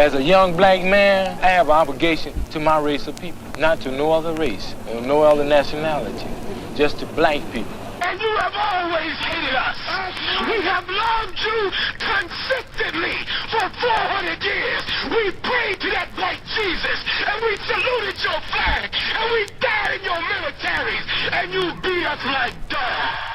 As a young black man, I have an obligation to my race of people, not to no other race or no other nationality, just to black people. And you have always hated us. We have loved you consistently for 400 years. We prayed to that white Jesus, and we saluted your flag, and we died in your militaries, and you beat us like dogs.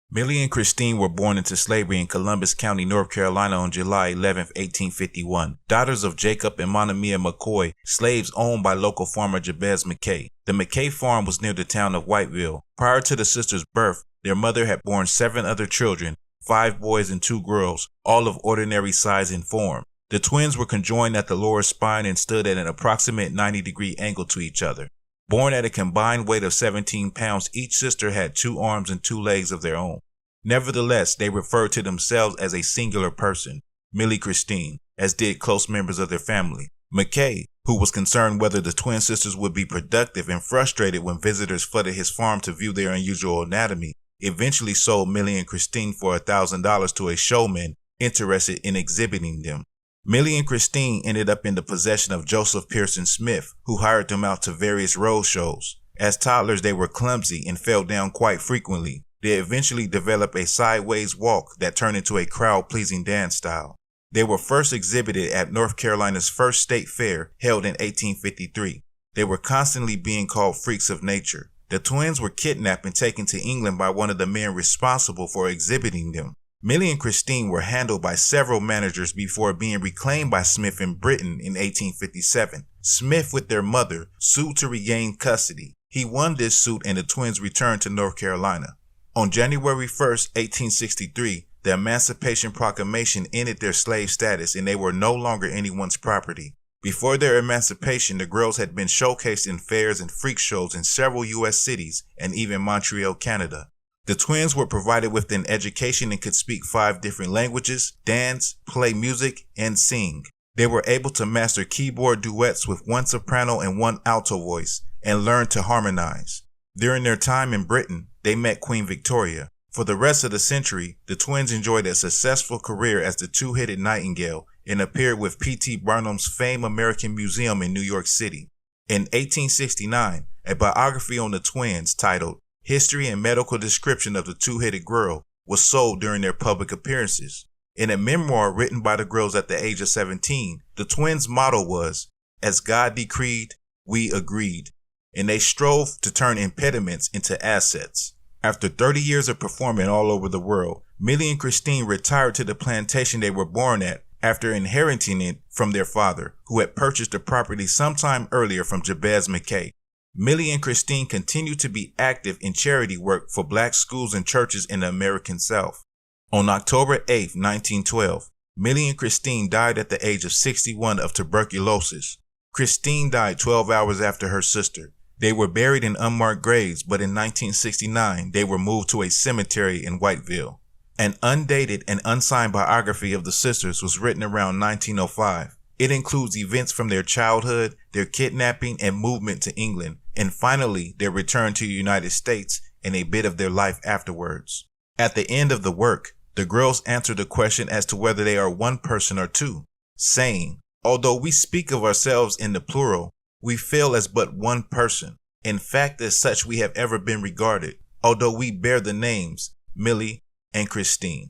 Millie and Christine were born into slavery in Columbus County, North Carolina on July 11, 1851. Daughters of Jacob and Monimia McCoy, slaves owned by local farmer Jabez McKay. The McKay farm was near the town of Whiteville. Prior to the sisters' birth, their mother had borne 7 other children, 5 boys and 2 girls, all of ordinary size and form. The twins were conjoined at the lower spine and stood at an approximate 90-degree angle to each other. Born at a combined weight of 17 pounds, each sister had 2 arms and 2 legs of their own. Nevertheless, they referred to themselves as a singular person, Millie Christine, as did close members of their family. McKay, who was concerned whether the twin sisters would be productive and frustrated when visitors flooded his farm to view their unusual anatomy, eventually sold Millie and Christine for $1,000 to a showman interested in exhibiting them. Millie and Christine ended up in the possession of Joseph Pearson Smith, who hired them out to various road shows. As toddlers, they were clumsy and fell down quite frequently. They eventually developed a sideways walk that turned into a crowd-pleasing dance style. They were first exhibited at North Carolina's first state fair, held in 1853. They were constantly being called freaks of nature. The twins were kidnapped and taken to England by one of the men responsible for exhibiting them. Millie and Christine were handled by several managers before being reclaimed by Smith in Britain in 1857. Smith, with their mother, sued to regain custody. He won this suit and the twins returned to North Carolina. On January 1, 1863, the Emancipation Proclamation ended their slave status and they were no longer anyone's property. Before their emancipation, the girls had been showcased in fairs and freak shows in several U.S. cities and even Montreal, Canada. The twins were provided with an education and could speak 5 different languages, dance, play music, and sing. They were able to master keyboard duets with 1 soprano and 1 alto voice and learn to harmonize. During their time in Britain, they met Queen Victoria. For the rest of the century, the twins enjoyed a successful career as the Two-Headed Nightingale and appeared with P.T. Barnum's famed American Museum in New York City. In 1869, a biography on the twins titled History and Medical Description of the Two-Headed Girl was sold during their public appearances. In a memoir written by the girls at the age of 17, the twins' motto was, "As God decreed, we agreed," and they strove to turn impediments into assets. After 30 years of performing all over the world, Millie and Christine retired to the plantation they were born at after inheriting it from their father, who had purchased the property sometime earlier from Jabez McKay. Millie and Christine continued to be active in charity work for black schools and churches in the American South. On October 8, 1912, Millie and Christine died at the age of 61 of tuberculosis. Christine died 12 hours after her sister. They were buried in unmarked graves, but in 1969, they were moved to a cemetery in Whiteville. An undated and unsigned biography of the sisters was written around 1905. It includes events from their childhood, their kidnapping and movement to England, and finally their return to the United States and a bit of their life afterwards. At the end of the work, the girls answer the question as to whether they are one person or two, saying, "Although we speak of ourselves in the plural, we feel as but one person. In fact, as such we have ever been regarded, although we bear the names Millie and Christine."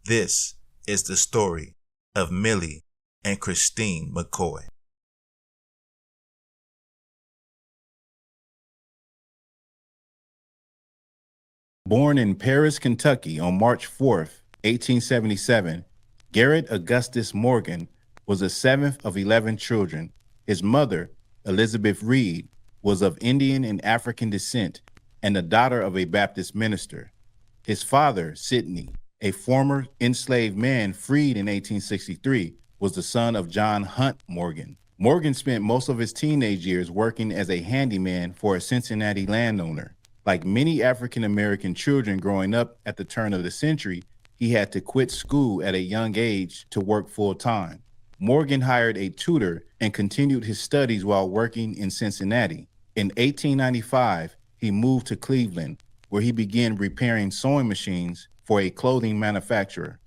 This is the story of Millie and Christine McCoy. Born in Paris, Kentucky on March 4, 1877, Garrett Augustus Morgan was the 7th of 11 children. His mother, Elizabeth Reed, was of Indian and African descent and the daughter of a Baptist minister. His father, Sidney, a former enslaved man freed in 1863, was the son of John Hunt Morgan. Morgan spent most of his teenage years working as a handyman for a Cincinnati landowner. Like many African-American children growing up at the turn of the century, he had to quit school at a young age to work full-time. Morgan hired a tutor and continued his studies while working in Cincinnati. In 1895, he moved to Cleveland, where he began repairing sewing machines for a clothing manufacturer.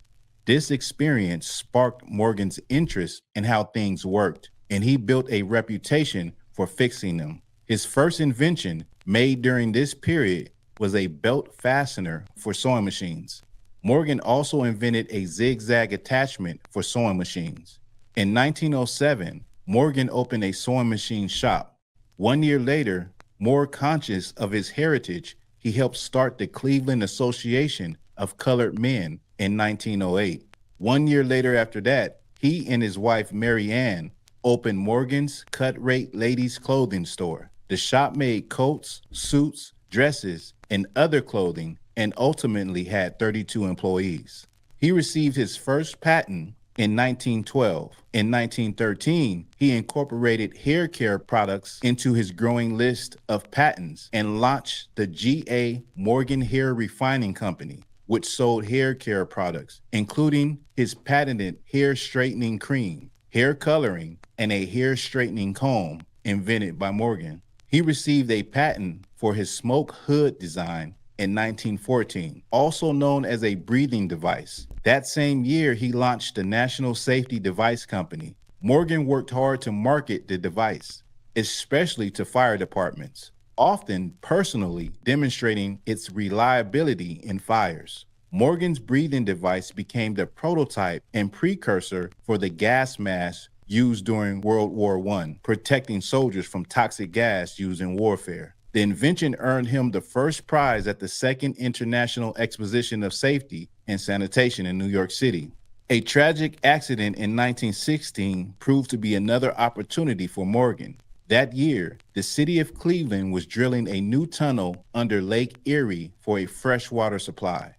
This experience sparked Morgan's interest in how things worked, and he built a reputation for fixing them. His first invention, made during this period, was a belt fastener for sewing machines. Morgan also invented a zigzag attachment for sewing machines. In 1907, Morgan opened a sewing machine shop. 1 year later, more conscious of his heritage, he helped start the Cleveland Association of Colored Men in 1908. 1 year later after that, he and his wife Mary Ann opened Morgan's Cut Rate Ladies Clothing Store. The shop made coats, suits, dresses, and other clothing, and ultimately had 32 employees. He received his first patent in 1912. In 1913, he incorporated hair care products into his growing list of patents and launched the G.A. Morgan Hair Refining Company, which sold hair care products, including his patented hair straightening cream, hair coloring, and a hair straightening comb invented by Morgan. He received a patent for his smoke hood design in 1914, also known as a breathing device. That same year, he launched the National Safety Device Company. Morgan worked hard to market the device, especially to fire departments, often personally demonstrating its reliability in fires. Morgan's breathing device became the prototype and precursor for the gas mask used during World War I, protecting soldiers from toxic gas used in warfare. The invention earned him the first prize at the Second International Exposition of Safety and Sanitation in New York City. A tragic accident in 1916 proved to be another opportunity for Morgan. That year, the city of Cleveland was drilling a new tunnel under Lake Erie for a freshwater supply.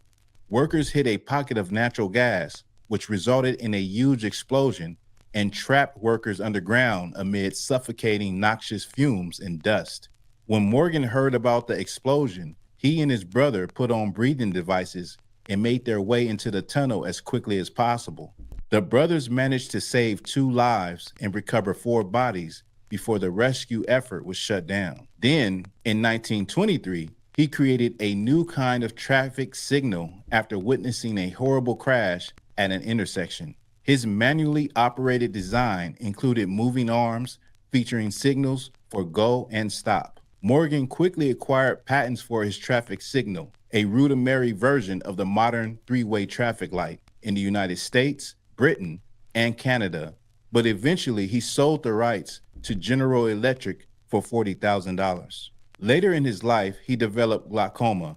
Workers hit a pocket of natural gas, which resulted in a huge explosion and trapped workers underground amid suffocating noxious fumes and dust. When Morgan heard about the explosion, he and his brother put on breathing devices and made their way into the tunnel as quickly as possible. The brothers managed to save 2 lives and recover 4 bodies before the rescue effort was shut down. Then, in 1923, he created a new kind of traffic signal after witnessing a horrible crash at an intersection. His manually operated design included moving arms featuring signals for go and stop. Morgan quickly acquired patents for his traffic signal, a rudimentary version of the modern 3-way traffic light in the United States, Britain, and Canada, but eventually he sold the rights to General Electric for $40,000. Later in his life, he developed glaucoma,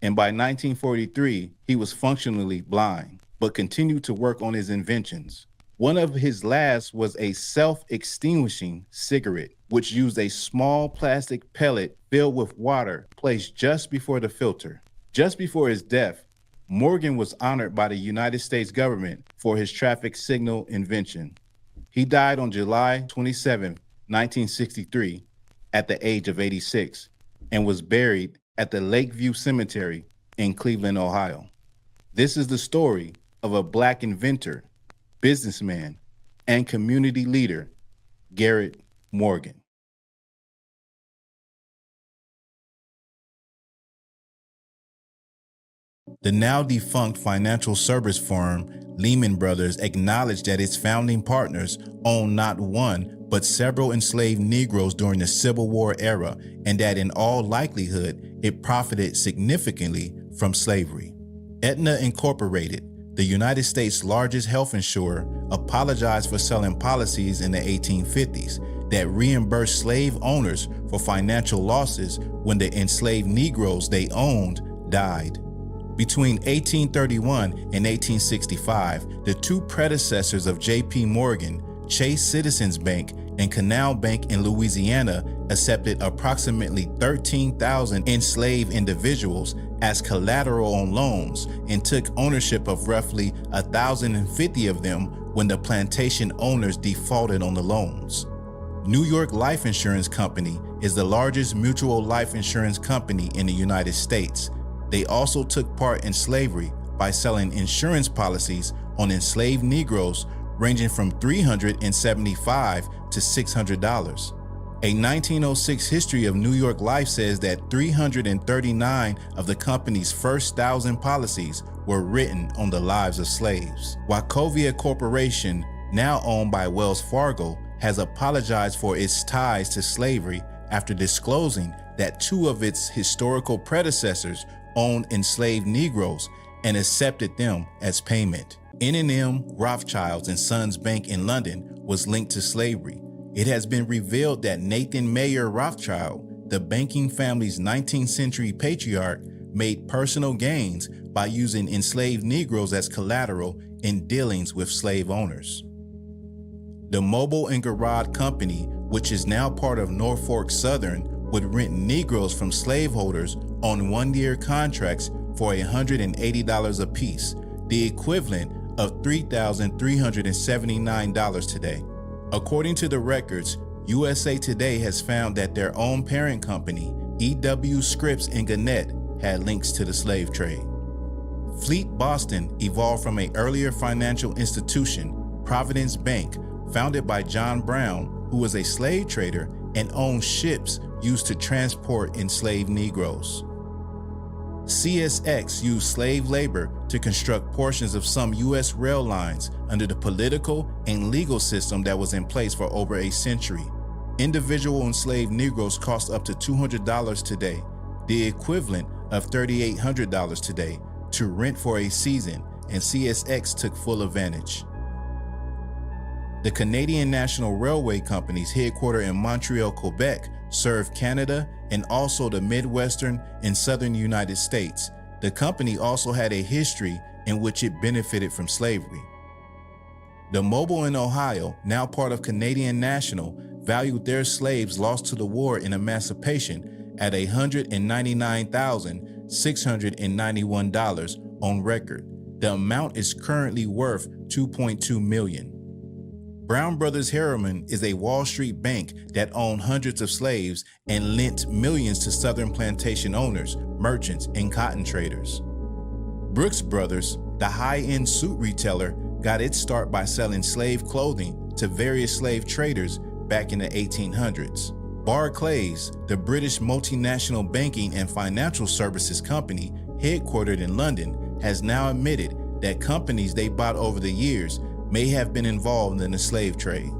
and by 1943, he was functionally blind, but continued to work on his inventions. One of his last was a self-extinguishing cigarette, which used a small plastic pellet filled with water placed just before the filter. Just before his death, Morgan was honored by the United States government for his traffic signal invention. He died on July 27, 1963, at the age of 86, and was buried at the Lakeview Cemetery in Cleveland, Ohio. This is the story of a Black inventor, businessman, and community leader, Garrett Morgan. The now defunct financial service firm Lehman Brothers acknowledged that its founding partners owned not one, but several enslaved Negroes during the Civil War era, and that in all likelihood, it profited significantly from slavery. Aetna Incorporated, the United States' largest health insurer, apologized for selling policies in the 1850s that reimbursed slave owners for financial losses when the enslaved Negroes they owned died. Between 1831 and 1865, the 2 predecessors of J.P. Morgan, Chase Citizens Bank and Canal Bank in Louisiana, accepted approximately 13,000 enslaved individuals as collateral on loans and took ownership of roughly 1,050 of them when the plantation owners defaulted on the loans. New York Life Insurance Company is the largest mutual life insurance company in the United States. They also took part in slavery by selling insurance policies on enslaved Negroes ranging from $375 to $600. A 1906 history of New York life says that 339 of the company's first 1,000 policies were written on the lives of slaves. Wachovia Corporation, now owned by Wells Fargo, has apologized for its ties to slavery after disclosing that 2 of its historical predecessors owned enslaved Negroes and accepted them as payment. N&M Rothschilds and Sons Bank in London was linked to slavery. It has been revealed that Nathan Mayer Rothschild, the banking family's 19th century patriarch, made personal gains by using enslaved Negroes as collateral in dealings with slave owners. The Mobile and Garrod Company, which is now part of Norfolk Southern, would rent Negroes from slaveholders on 1-year contracts for $180 apiece, the equivalent of $3,379 today. According to the records, USA Today has found that their own parent company, E.W. Scripps and Gannett, had links to the slave trade. Fleet Boston evolved from an earlier financial institution, Providence Bank, founded by John Brown, who was a slave trader and owned ships used to transport enslaved Negroes. CSX used slave labor to construct portions of some U.S. rail lines under the political and legal system that was in place for over a century. Individual enslaved Negroes cost up to $200 today, the equivalent of $3,800 today, to rent for a season, and CSX took full advantage. The Canadian National Railway Companies, headquartered in Montreal, Quebec, serve Canada and also the Midwestern and Southern United States. The company also had a history in which it benefited from slavery. The Mobile in Ohio, now part of Canadian National, valued their slaves lost to the war in emancipation at $199,691 on record. The amount is currently worth $2.2 million. Brown Brothers Harriman is a Wall Street bank that owned hundreds of slaves and lent millions to Southern plantation owners, merchants, and cotton traders. Brooks Brothers, the high-end suit retailer, got its start by selling slave clothing to various slave traders back in the 1800s. Barclays, the British multinational banking and financial services company headquartered in London, has now admitted that companies they bought over the years may have been involved in the slave trade.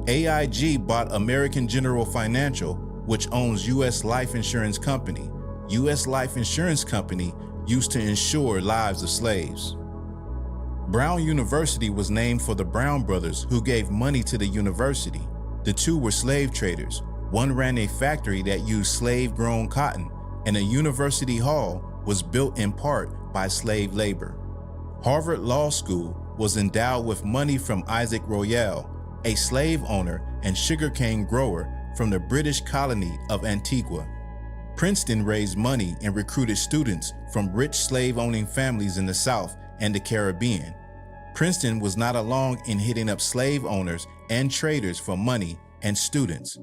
AIG bought American General Financial, which owns U.S. Life Insurance Company. U.S. Life Insurance Company used to insure lives of slaves. Brown University was named for the Brown brothers, who gave money to the university. The 2 were slave traders. One ran a factory that used slave-grown cotton, and a university hall was built in part by slave labor. Harvard Law School was endowed with money from Isaac Royale, a slave owner and sugarcane grower from the British colony of Antigua. Princeton raised money and recruited students from rich slave-owning families in the South and the Caribbean. Princeton was not alone in hitting up slave owners and traders for money and students.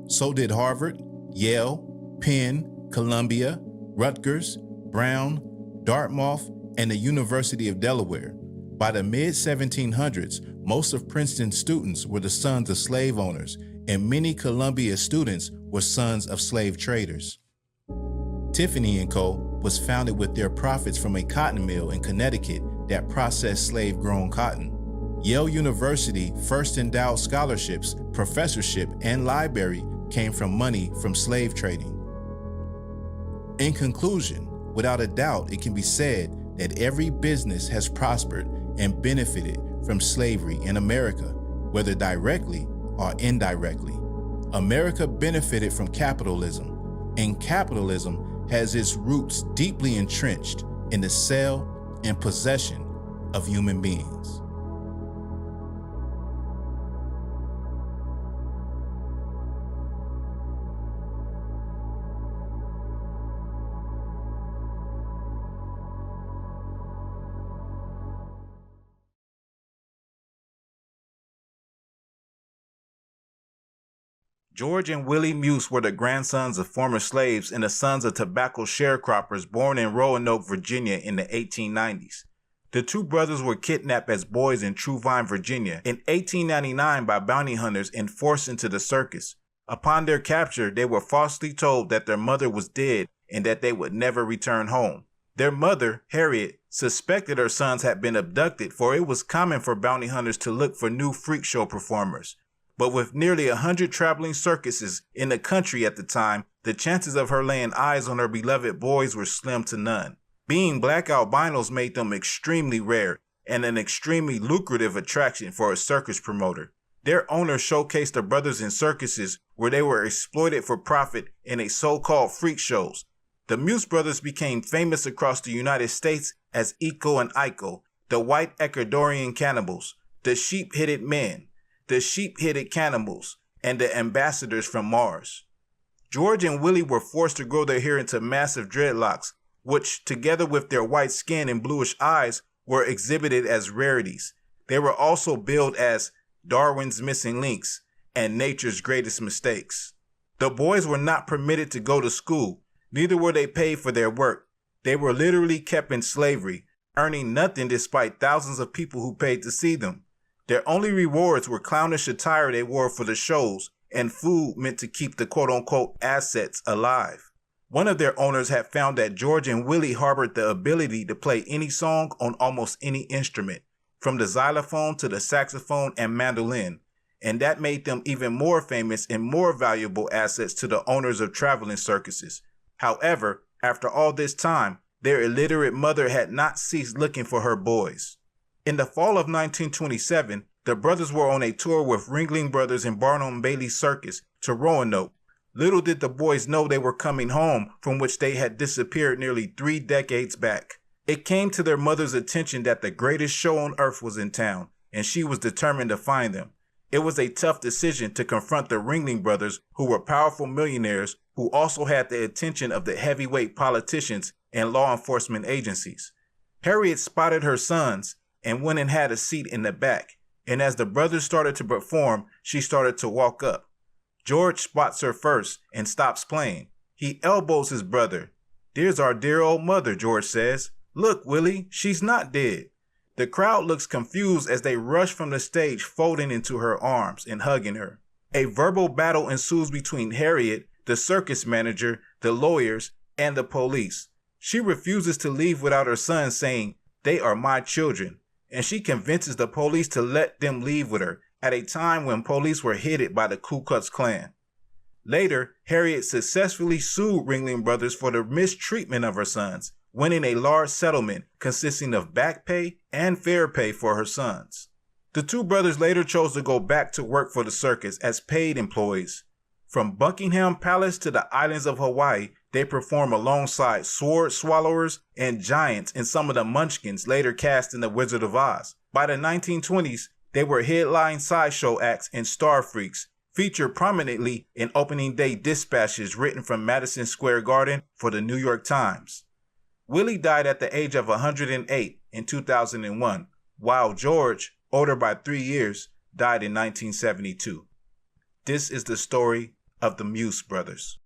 So did Harvard, Yale, Penn, Columbia, Rutgers, Brown, Dartmouth, and the University of Delaware. By the mid-1700s, most of Princeton's students were the sons of slave owners, and many Columbia students were sons of slave traders. Tiffany & Co. was founded with their profits from a cotton mill in Connecticut that processed slave-grown cotton. Yale University first endowed scholarships, professorship, and library came from money from slave trading. In conclusion, without a doubt, it can be said that every business has prospered and benefited from slavery in America, whether directly or indirectly. America benefited from capitalism, and capitalism has its roots deeply entrenched in the sale and possession of human beings. George and Willie Muse were the grandsons of former slaves and the sons of tobacco sharecroppers born in Roanoke, Virginia in the 1890s. The two brothers were kidnapped as boys in Truvine, Virginia in 1899 by bounty hunters and forced into the circus. Upon their capture, they were falsely told that their mother was dead and that they would never return home. Their mother, Harriet, suspected her sons had been abducted, for it was common for bounty hunters to look for new freak show performers. But with nearly 100 traveling circuses in the country at the time, the chances of her laying eyes on her beloved boys were slim to none. Being black albinos made them extremely rare and an extremely lucrative attraction for a circus promoter. Their owners showcased the brothers in circuses where they were exploited for profit in a so-called freak shows. The Muse brothers became famous across the United States as Iko and Iko, the white Ecuadorian cannibals, the sheep-headed men, the sheep-headed cannibals, and the ambassadors from Mars. George and Willie were forced to grow their hair into massive dreadlocks, which, together with their white skin and bluish eyes, were exhibited as rarities. They were also billed as Darwin's missing links and nature's greatest mistakes. The boys were not permitted to go to school, neither were they paid for their work. They were literally kept in slavery, earning nothing despite thousands of people who paid to see them. Their only rewards were clownish attire they wore for the shows and food meant to keep the quote-unquote assets alive. One of their owners had found that George and Willie harbored the ability to play any song on almost any instrument, from the xylophone to the saxophone and mandolin, and that made them even more famous and more valuable assets to the owners of traveling circuses. However, after all this time, their illiterate mother had not ceased looking for her boys. In the fall of 1927, the brothers were on a tour with Ringling Brothers and Barnum Bailey Circus to Roanoke. Little did the boys know they were coming home, from which they had disappeared nearly 3 decades back. It came to their mother's attention that the greatest show on earth was in town, and she was determined to find them. It was a tough decision to confront the Ringling Brothers, who were powerful millionaires who also had the attention of the heavyweight politicians and law enforcement agencies. Harriet spotted her sons and went and had a seat in the back, and as the brothers started to perform, she started to walk up. George spots her first and stops playing. He elbows his brother. "There's our dear old mother," George says. "Look, Willie, she's not dead." The crowd looks confused as they rush from the stage, folding into her arms and hugging her. A verbal battle ensues between Harriet, the circus manager, the lawyers, and the police. She refuses to leave without her sons, saying, "They are my children," and she convinces the police to let them leave with her at a time when police were headed by the Ku Klux Klan. Later, Harriet successfully sued Ringling Brothers for the mistreatment of her sons, winning a large settlement consisting of back pay and fair pay for her sons. The two brothers later chose to go back to work for the circus as paid employees. From Buckingham Palace to the islands of Hawaii, they perform alongside sword swallowers and giants in some of the Munchkins later cast in The Wizard of Oz. By the 1920s, they were headline sideshow acts and star freaks, featured prominently in opening day dispatches written from Madison Square Garden for the New York Times. Willie died at the age of 108 in 2001, while George, older by 3 years, died in 1972. This is the story of the Muse brothers.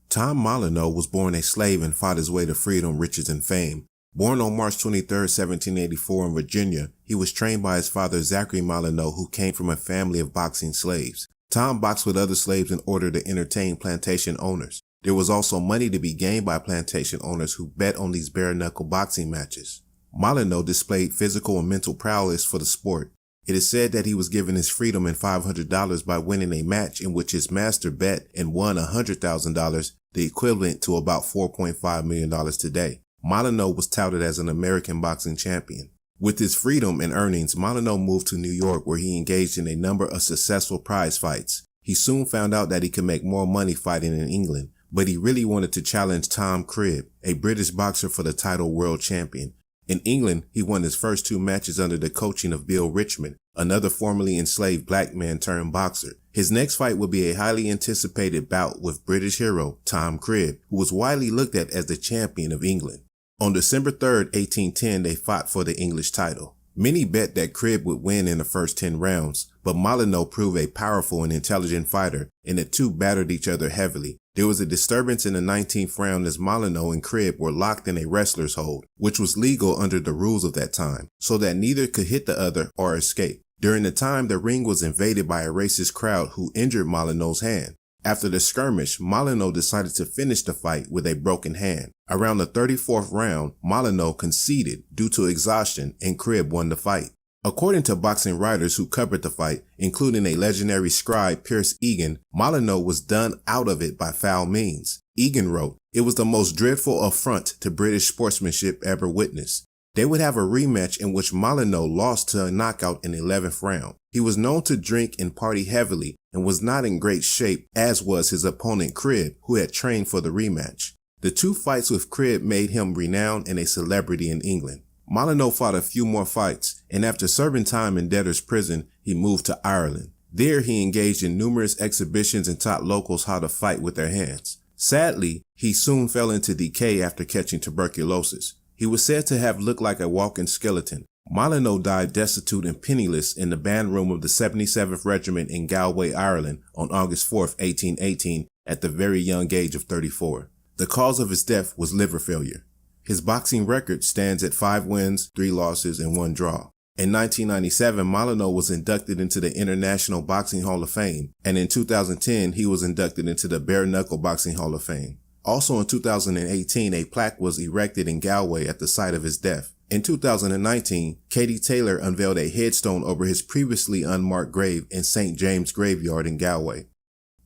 Tom Molyneux was born a slave and fought his way to freedom, riches, and fame. Born on March 23, 1784 in Virginia, he was trained by his father Zachary Molyneux, who came from a family of boxing slaves. Tom boxed with other slaves in order to entertain plantation owners. There was also money to be gained by plantation owners who bet on these bare-knuckle boxing matches. Molyneux displayed physical and mental prowess for the sport. It is said that he was given his freedom and $500 by winning a match in which his master bet and won $100,000, the equivalent to about $4.5 million today. Molyneux was touted as an American boxing champion. With his freedom and earnings, Molyneux moved to New York, where he engaged in a number of successful prize fights. He soon found out that he could make more money fighting in England, but he really wanted to challenge Tom Cribb, a British boxer, for the title world champion. In England, he won his first 2 matches under the coaching of Bill Richmond, another formerly enslaved black man turned boxer. His next fight would be a highly anticipated bout with British hero Tom Cribb, who was widely looked at as the champion of England. On December 3, 1810, they fought for the English title. Many bet that Cribb would win in the first 10 rounds, but Molyneux proved a powerful and intelligent fighter, and the two battered each other heavily. There was a disturbance in the 19th round as Molyneux and Cribb were locked in a wrestler's hold, which was legal under the rules of that time, so that neither could hit the other or escape. During the time, the ring was invaded by a racist crowd who injured Molyneux's hand. After the skirmish, Molyneux decided to finish the fight with a broken hand. Around the 34th round, Molyneux conceded due to exhaustion and Cribb won the fight. According to boxing writers who covered the fight, including a legendary scribe Pierce Egan, Molyneux was done out of it by foul means. Egan wrote, "It was the most dreadful affront to British sportsmanship ever witnessed." They would have a rematch in which Molyneux lost to a knockout in the 11th round. He was known to drink and party heavily and was not in great shape, as was his opponent Cribb, who had trained for the rematch. The two fights with Cribb made him renowned and a celebrity in England. Molyneux fought a few more fights, and after serving time in debtor's prison, he moved to Ireland. There he engaged in numerous exhibitions and taught locals how to fight with their hands. Sadly, he soon fell into decay after catching tuberculosis. He was said to have looked like a walking skeleton. Molyneux died destitute and penniless in the band room of the 77th Regiment in Galway, Ireland on August 4, 1818, at the very young age of 34. The cause of his death was liver failure. His boxing record stands at 5 wins, 3 losses, and 1 draw. In 1997, Molyneux was inducted into the International Boxing Hall of Fame, and in 2010, he was inducted into the Bare Knuckle Boxing Hall of Fame. Also in 2018, a plaque was erected in Galway at the site of his death. In 2019, Katie Taylor unveiled a headstone over his previously unmarked grave in St. James Graveyard in Galway.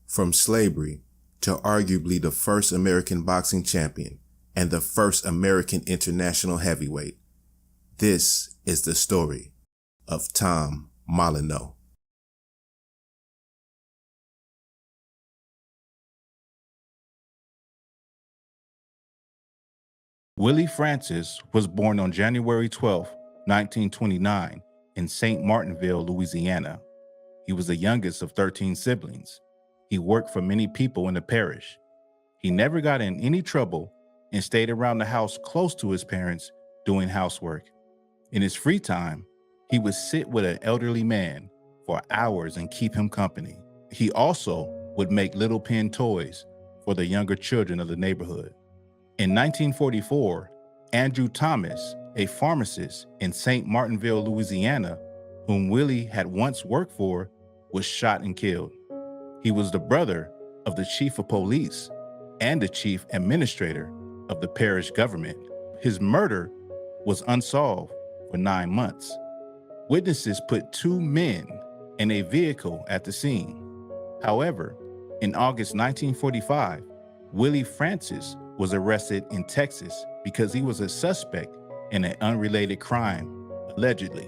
From slavery to arguably the first American boxing champion and the first American international heavyweight, this is the story of Tom Molyneux. Willie Francis was born on January 12, 1929, in St. Martinville, Louisiana. He was the youngest of 13 siblings. He worked for many people in the parish. He never got in any trouble and stayed around the house close to his parents doing housework. In his free time, he would sit with an elderly man for hours and keep him company. He also would make little pin toys for the younger children of the neighborhood. In 1944, Andrew Thomas, a pharmacist in St. Martinville, Louisiana, whom Willie had once worked for, was shot and killed. He was the brother of the chief of police and the chief administrator of the parish government. His murder was unsolved for 9 months. Witnesses put 2 men in a vehicle at the scene. However, in August 1945, Willie Francis was arrested in Texas because he was a suspect in an unrelated crime, allegedly.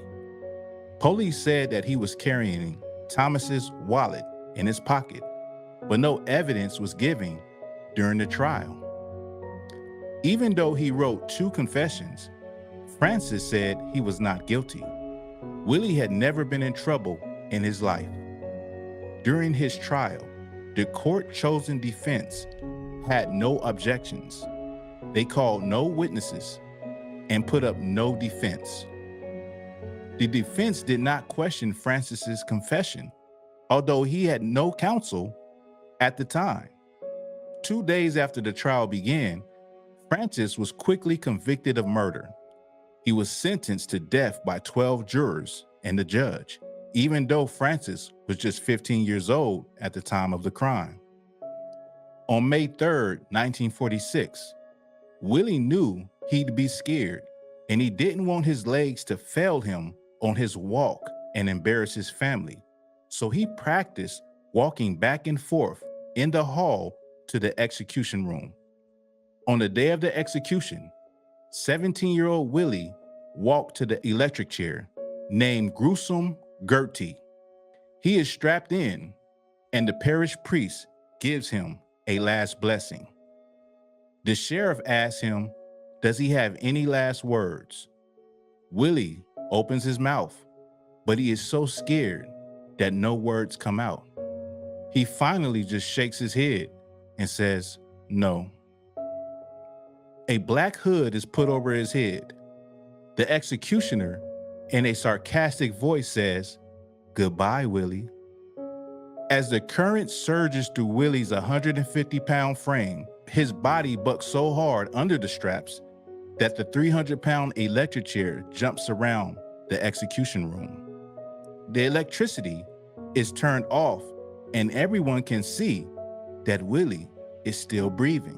Police said that he was carrying Thomas's wallet in his pocket, but no evidence was given during the trial. Even though he wrote 2 confessions, Francis said he was not guilty. Willie had never been in trouble in his life. During his trial, the court-chosen defense had no objections. They called no witnesses and put up no defense. The defense did not question Francis's confession, although he had no counsel at the time. 2 days after the trial began, Francis was quickly convicted of murder. He was sentenced to death by 12 jurors and the judge, even though Francis was just 15 years old at the time of the crime. On May 3rd, 1946, Willie knew he'd be scared, and he didn't want his legs to fail him on his walk and embarrass his family. So he practiced walking back and forth in the hall to the execution room. On the day of the execution, 17-year-old Willie walked to the electric chair named Gruesome Gertie. He is strapped in, and the parish priest gives him a last blessing. The sheriff asks him, does he have any last words? Willie opens his mouth, but he is so scared that no words come out. He finally just shakes his head and says, no. A black hood is put over his head. The executioner and a sarcastic voice says, "Goodbye, Willie." As the current surges through Willie's 150-pound frame, his body bucks so hard under the straps that the 300-pound electric chair jumps around the execution room. The electricity is turned off, and everyone can see that Willie is still breathing.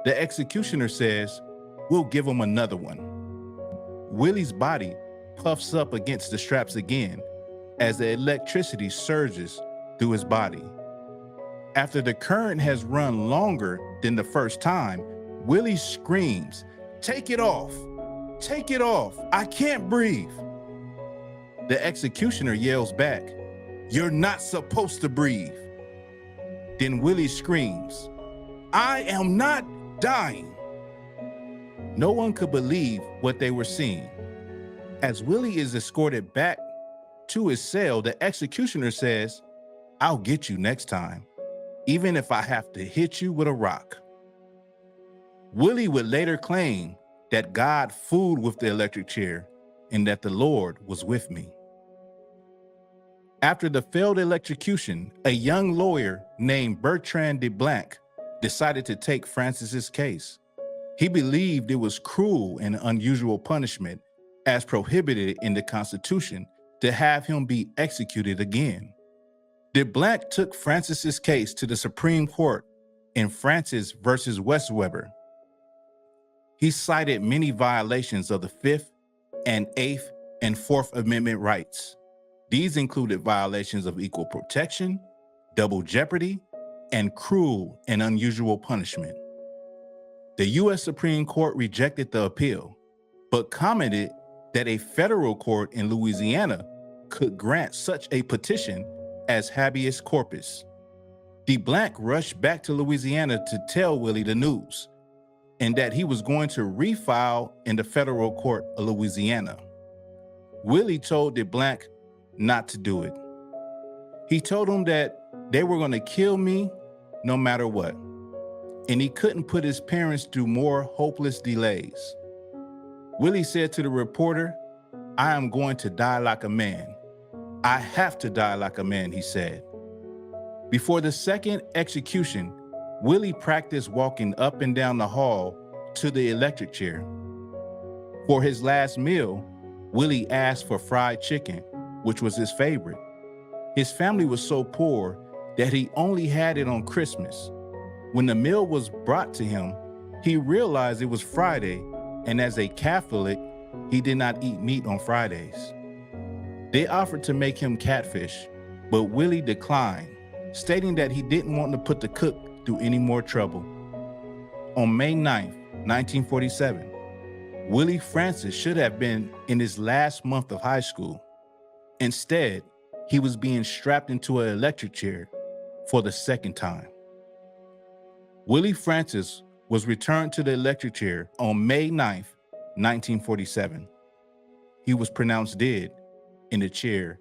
The executioner says, "We'll give him another one." Willie's body puffs up against the straps again as the electricity surges through his body. After the current has run longer than the first time, Willie screams, "Take it off! Take it off! I can't breathe!" The executioner yells back, "You're not supposed to breathe." Then Willie screams, "I am not dying." No one could believe what they were seeing. As Willie is escorted back to his cell, the executioner says, "I'll get you next time, even if I have to hit you with a rock." Willie would later claim that God fooled with the electric chair and that the Lord was with me. After the failed electrocution, a young lawyer named Bertrand de Blanc decided to take Francis's case. He believed it was cruel and unusual punishment, as prohibited in the Constitution, to have him be executed again. De Blanc took Francis's case to the Supreme Court in Francis versus Westweber. He cited many violations of the Fifth and Eighth and Fourth Amendment rights. These included violations of equal protection, double jeopardy, and cruel and unusual punishment. The U.S. Supreme Court rejected the appeal, but commented that a federal court in Louisiana could grant such a petition as habeas corpus. De Blanc rushed back to Louisiana to tell Willie the news, and that he was going to refile in the federal court of Louisiana. Willie told De Blanc not to do it. He told him that they were going to kill me no matter what, and he couldn't put his parents through more hopeless delays. Willie said to the reporter, "I am going to die like a man. I have to die like a man," he said. Before the second execution, Willie practiced walking up and down the hall to the electric chair. For his last meal, Willie asked for fried chicken, which was his favorite. His family was so poor that he only had it on Christmas. When the meal was brought to him, he realized it was Friday, and as a Catholic, he did not eat meat on Fridays. They offered to make him catfish, but Willie declined, stating that he didn't want to put the cook through any more trouble. On May 9th, 1947, Willie Francis should have been in his last month of high school. Instead, he was being strapped into an electric chair for the second time. Willie Francis was returned to the electric chair on May 9th, 1947. He was pronounced dead in the chair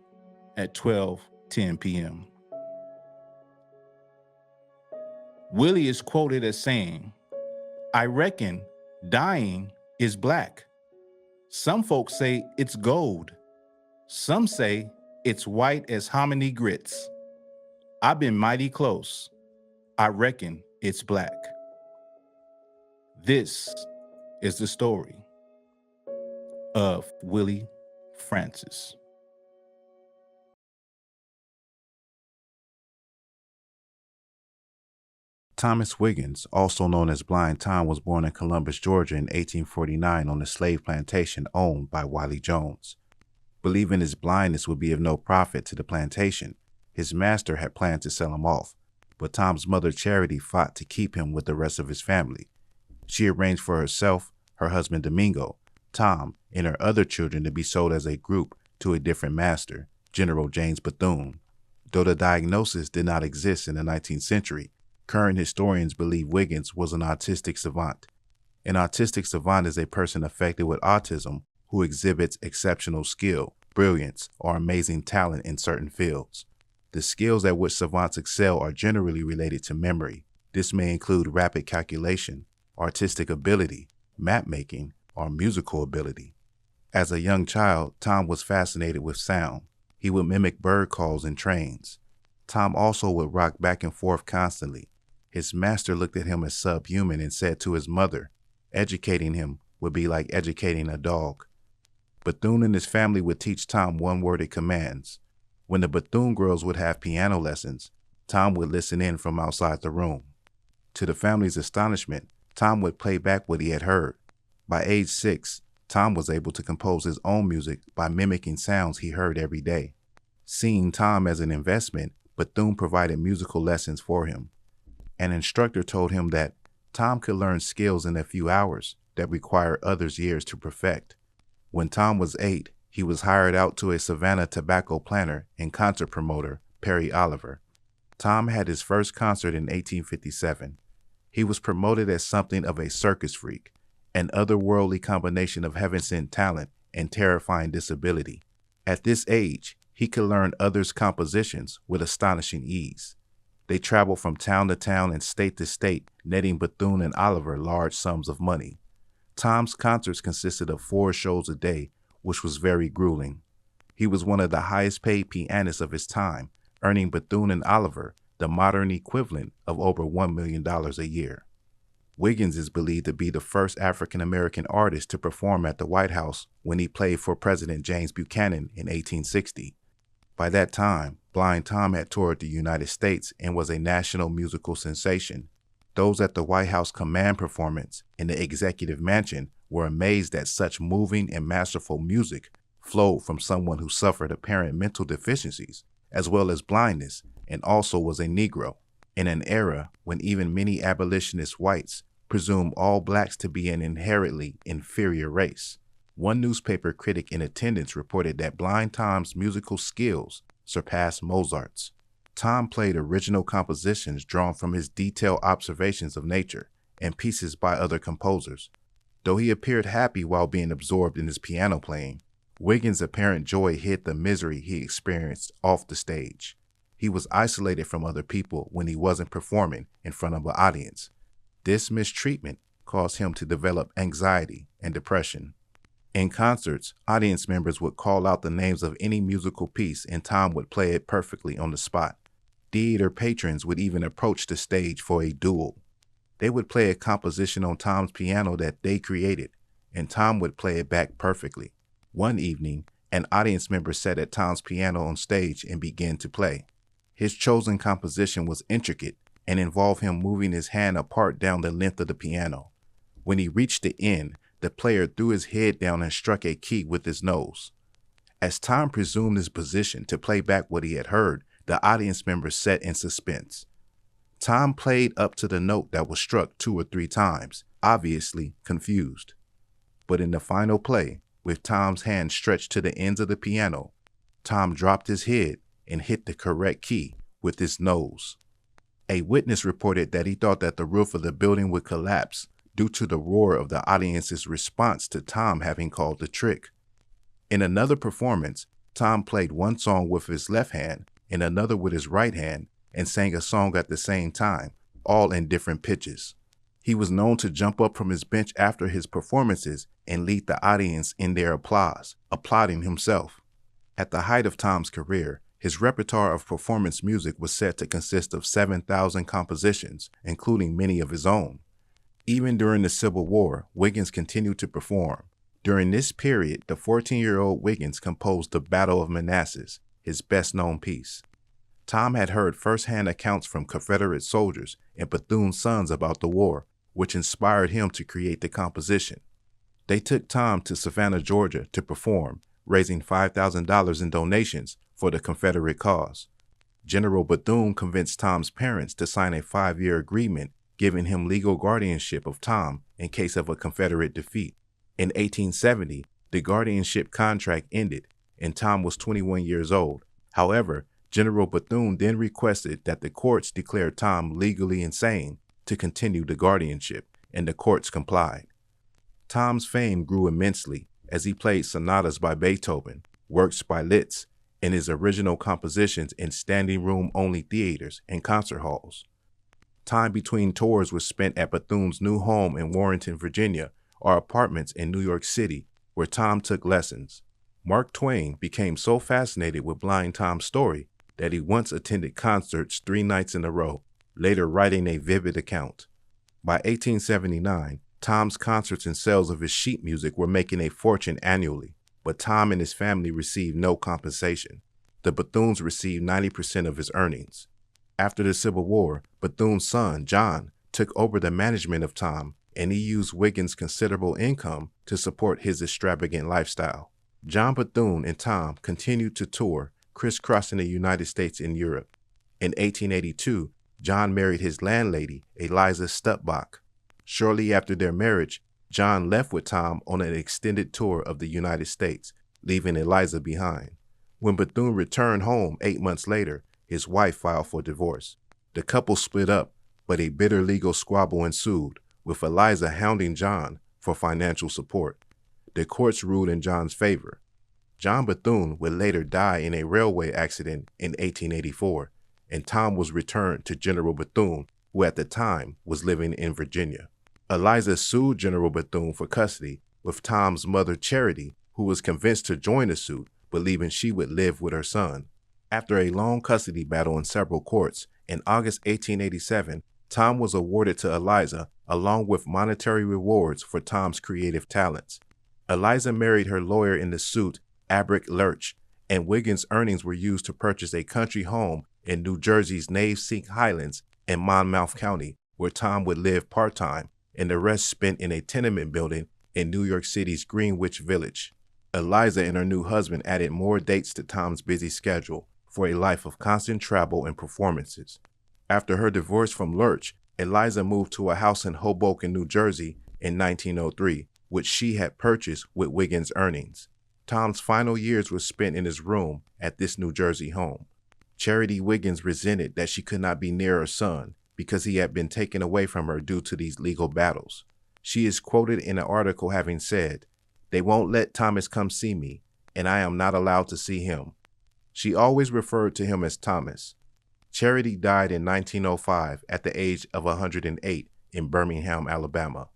at 12:10 p.m. Willie is quoted as saying, "I reckon dying is black. Some folks say it's gold. Some say it's white as hominy grits. I've been mighty close. I reckon it's black." This is the story of Willie Francis. Thomas Wiggins, also known as Blind Tom, was born in Columbus, Georgia in 1849 on a slave plantation owned by Wiley Jones. Believing his blindness would be of no profit to the plantation, his master had planned to sell him off, but Tom's mother Charity fought to keep him with the rest of his family. She arranged for herself, her husband Domingo, Tom, and her other children to be sold as a group to a different master, General James Bethune. Though the diagnosis did not exist in the 19th century, current historians believe Wiggins was an autistic savant. An autistic savant is a person affected with autism who exhibits exceptional skill, brilliance, or amazing talent in certain fields. The skills at which savants excel are generally related to memory. This may include rapid calculation, artistic ability, map making, or musical ability. As a young child, Tom was fascinated with sound. He would mimic bird calls in trains. Tom also would rock back and forth constantly. His master looked at him as subhuman and said to his mother, educating him would be like educating a dog. Bethune and his family would teach Tom one-worded commands. When the Bethune girls would have piano lessons, Tom would listen in from outside the room. To the family's astonishment, Tom would play back what he had heard. By age 6, Tom was able to compose his own music by mimicking sounds he heard every day. Seeing Tom as an investment, Bethune provided musical lessons for him. An instructor told him that Tom could learn skills in a few hours that require others years to perfect. When Tom was 8, he was hired out to a Savannah tobacco planter and concert promoter, Perry Oliver. Tom had his first concert in 1857. He was promoted as something of a circus freak, an otherworldly combination of heaven-sent talent and terrifying disability. At this age, he could learn others' compositions with astonishing ease. They traveled from town to town and state to state, netting Bethune and Oliver large sums of money. Tom's concerts consisted of 4 shows a day, which was very grueling. He was one of the highest paid pianists of his time, earning Bethune and Oliver the modern equivalent of over $1 million a year. Wiggins is believed to be the first African-American artist to perform at the White House when he played for President James Buchanan in 1860. By that time, Blind Tom had toured the United States and was a national musical sensation. Those at the White House command performance in the Executive Mansion were amazed that such moving and masterful music flowed from someone who suffered apparent mental deficiencies, as well as blindness, and also was a Negro, in an era when even many abolitionist whites presumed all blacks to be an inherently inferior race. One newspaper critic in attendance reported that Blind Tom's musical skills surpassed Mozart's. Tom played original compositions drawn from his detailed observations of nature and pieces by other composers. Though he appeared happy while being absorbed in his piano playing, Wiggins' apparent joy hid the misery he experienced off the stage. He was isolated from other people when he wasn't performing in front of an audience. This mistreatment caused him to develop anxiety and depression. In concerts, audience members would call out the names of any musical piece and Tom would play it perfectly on the spot. Theater patrons would even approach the stage for a duel. They would play a composition on Tom's piano that they created, and Tom would play it back perfectly. One evening, an audience member sat at Tom's piano on stage and began to play. His chosen composition was intricate and involved him moving his hand apart down the length of the piano. When he reached the end, the player threw his head down and struck a key with his nose. As Tom resumed his position to play back what he had heard, the audience members sat in suspense. Tom played up to the note that was struck 2 or 3 times, obviously confused. But in the final play, with Tom's hand stretched to the ends of the piano, Tom dropped his head and hit the correct key with his nose. A witness reported that he thought that the roof of the building would collapse due to the roar of the audience's response to Tom having called the trick. In another performance, Tom played one song with his left hand and another with his right hand and sang a song at the same time, all in different pitches. He was known to jump up from his bench after his performances and lead the audience in their applause, applauding himself. At the height of Tom's career, his repertoire of performance music was said to consist of 7,000 compositions, including many of his own. Even during the Civil War, Wiggins continued to perform. During this period, the 14-year-old Wiggins composed The Battle of Manassas, his best-known piece. Tom had heard first-hand accounts from Confederate soldiers and Bethune's sons about the war, which inspired him to create the composition. They took Tom to Savannah, Georgia to perform, raising $5,000 in donations for the Confederate cause. General Bethune convinced Tom's parents to sign a 5-year agreement giving him legal guardianship of Tom in case of a Confederate defeat. In 1870, the guardianship contract ended and Tom was 21 years old. However, General Bethune then requested that the courts declare Tom legally insane to continue the guardianship, and the courts complied. Tom's fame grew immensely as he played sonatas by Beethoven, works by Liszt, and his original compositions in standing room only theaters and concert halls. Time between tours was spent at Bethune's new home in Warrenton, Virginia, or apartments in New York City, where Tom took lessons. Mark Twain became so fascinated with Blind Tom's story that he once attended concerts 3 nights in a row, later writing a vivid account. By 1879, Tom's concerts and sales of his sheet music were making a fortune annually, but Tom and his family received no compensation. The Bethunes received 90% of his earnings. After the Civil War, Bethune's son, John, took over the management of Tom, and he used Wiggins' considerable income to support his extravagant lifestyle. John Bethune and Tom continued to tour, crisscrossing the United States and Europe. In 1882, John married his landlady, Eliza Stutbach. Shortly after their marriage, John left with Tom on an extended tour of the United States, leaving Eliza behind. When Bethune returned home 8 months later, his wife filed for divorce. The couple split up, but a bitter legal squabble ensued, with Eliza hounding John for financial support. The courts ruled in John's favor. John Bethune would later die in a railway accident in 1884, and Tom was returned to General Bethune, who at the time was living in Virginia. Eliza sued General Bethune for custody, with Tom's mother Charity, who was convinced to join the suit, believing she would live with her son. After a long custody battle in several courts, in August 1887, Tom was awarded to Eliza, along with monetary rewards for Tom's creative talents. Eliza married her lawyer in the suit, Abrick Lurch, and Wiggins' earnings were used to purchase a country home in New Jersey's Navesink Highlands in Monmouth County, where Tom would live part-time, and the rest spent in a tenement building in New York City's Greenwich Village. Eliza and her new husband added more dates to Tom's busy schedule for a life of constant travel and performances. After her divorce from Lurch, Eliza moved to a house in Hoboken, New Jersey in 1903, which she had purchased with Wiggins' earnings. Tom's final years were spent in his room at this New Jersey home. Charity Wiggins resented that she could not be near her son because he had been taken away from her due to these legal battles. She is quoted in an article having said, "They won't let Thomas come see me, and I am not allowed to see him." She always referred to him as Thomas. Charity died in 1905 at the age of 108 in Birmingham, Alabama.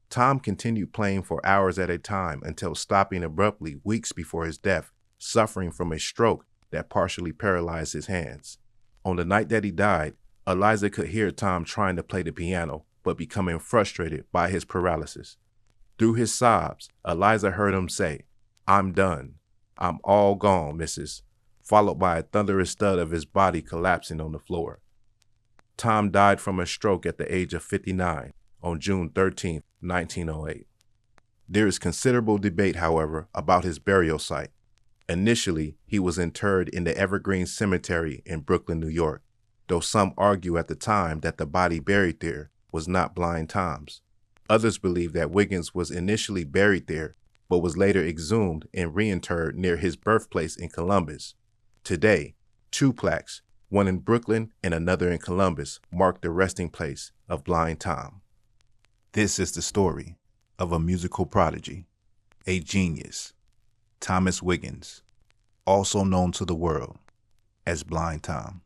Tom continued playing for hours at a time until stopping abruptly weeks before his death, suffering from a stroke that partially paralyzed his hands. On the night that he died, Eliza could hear Tom trying to play the piano, but becoming frustrated by his paralysis. Through his sobs, Eliza heard him say, "I'm done. I'm all gone, missus," followed by a thunderous thud of his body collapsing on the floor. Tom died from a stroke at the age of 59 on June 13, 1908. There is considerable debate, however, about his burial site. Initially, he was interred in the Evergreen Cemetery in Brooklyn, New York, though some argue at the time that the body buried there was not Blind Tom's. Others believe that Wiggins was initially buried there, but was later exhumed and reinterred near his birthplace in Columbus. Today, 2 plaques, one in Brooklyn and another in Columbus, mark the resting place of Blind Tom. This is the story of a musical prodigy, a genius, Thomas Wiggins, also known to the world as Blind Tom.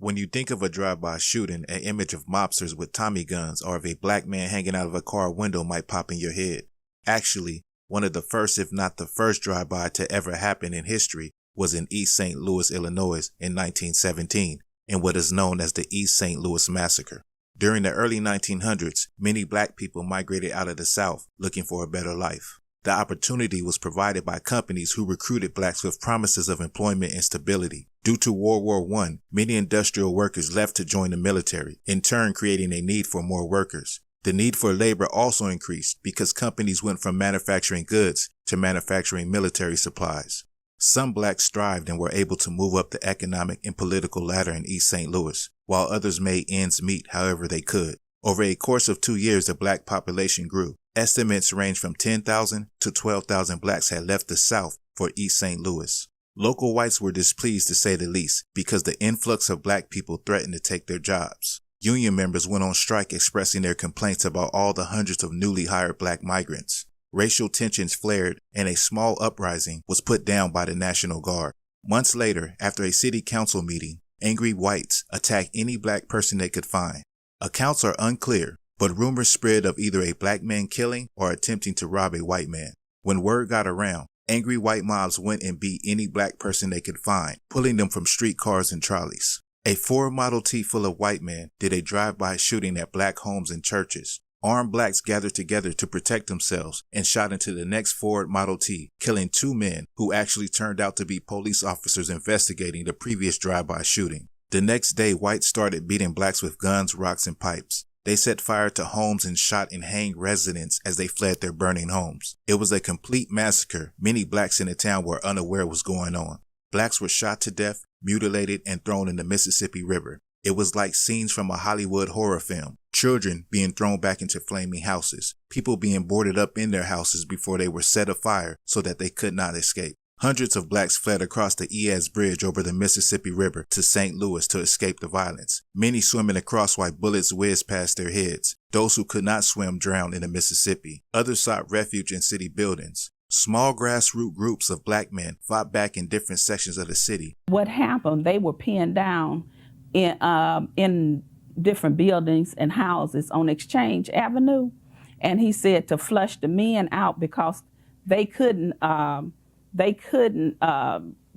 When you think of a drive-by shooting, an image of mobsters with Tommy guns or of a black man hanging out of a car window might pop in your head. Actually, one of the first, if not the first drive-by to ever happen in history was in East St. Louis, Illinois in 1917, in what is known as the East St. Louis Massacre. During the early 1900s, many black people migrated out of the South looking for a better life. The opportunity was provided by companies who recruited blacks with promises of employment and stability. Due to World War I, many industrial workers left to join the military, in turn creating a need for more workers. The need for labor also increased because companies went from manufacturing goods to manufacturing military supplies. Some blacks thrived and were able to move up the economic and political ladder in East St. Louis, while others made ends meet however they could. Over a course of 2 years, the black population grew. Estimates range from 10,000 to 12,000 blacks had left the South for East St. Louis. Local whites were displeased to say the least because the influx of black people threatened to take their jobs. Union members went on strike expressing their complaints about all the hundreds of newly hired black migrants. Racial tensions flared and a small uprising was put down by the National Guard. Months later, after a city council meeting, angry whites attacked any black person they could find. Accounts are unclear, but rumors spread of either a black man killing or attempting to rob a white man. When word got around, angry white mobs went and beat any black person they could find, pulling them from streetcars and trolleys. A Ford Model T full of white men did a drive-by shooting at black homes and churches. Armed blacks gathered together to protect themselves and shot into the next Ford Model T, killing 2 men who actually turned out to be police officers investigating the previous drive-by shooting. The next day, whites started beating blacks with guns, rocks, and pipes. They set fire to homes and shot and hanged residents as they fled their burning homes. It was a complete massacre. Many blacks in the town were unaware what was going on. Blacks were shot to death, mutilated, and thrown in the Mississippi River. It was like scenes from a Hollywood horror film. Children being thrown back into flaming houses. People being boarded up in their houses before they were set afire so that they could not escape. Hundreds of blacks fled across the Eaz Bridge over the Mississippi River to St. Louis to escape the violence. Many swimming across while bullets whizzed past their heads. Those who could not swim drowned in the Mississippi. Others sought refuge in city buildings. Small grassroots groups of black men fought back in different sections of the city. What happened, they were pinned down in different buildings and houses on Exchange Avenue. And he said to flush the men out because they couldn't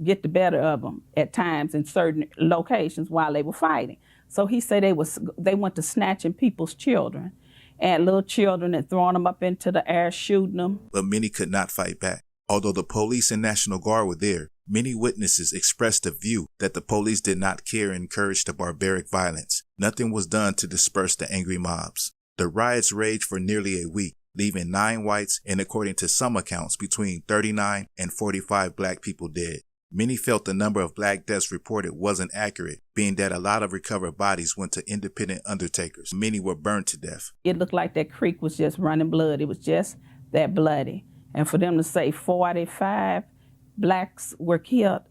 get the better of them at times in certain locations while they were fighting. So he said they went to snatching people's children and little children and throwing them up into the air, shooting them. But many could not fight back. Although the police and National Guard were there, many witnesses expressed the view that the police did not care and encouraged the barbaric violence. Nothing was done to disperse the angry mobs. The riots raged for nearly a week, leaving 9 whites and, according to some accounts, between 39 and 45 black people dead. Many felt the number of black deaths reported wasn't accurate, being that a lot of recovered bodies went to independent undertakers. Many were burned to death. It looked like that creek was just running blood. It was just that bloody. And for them to say 45 blacks were killed,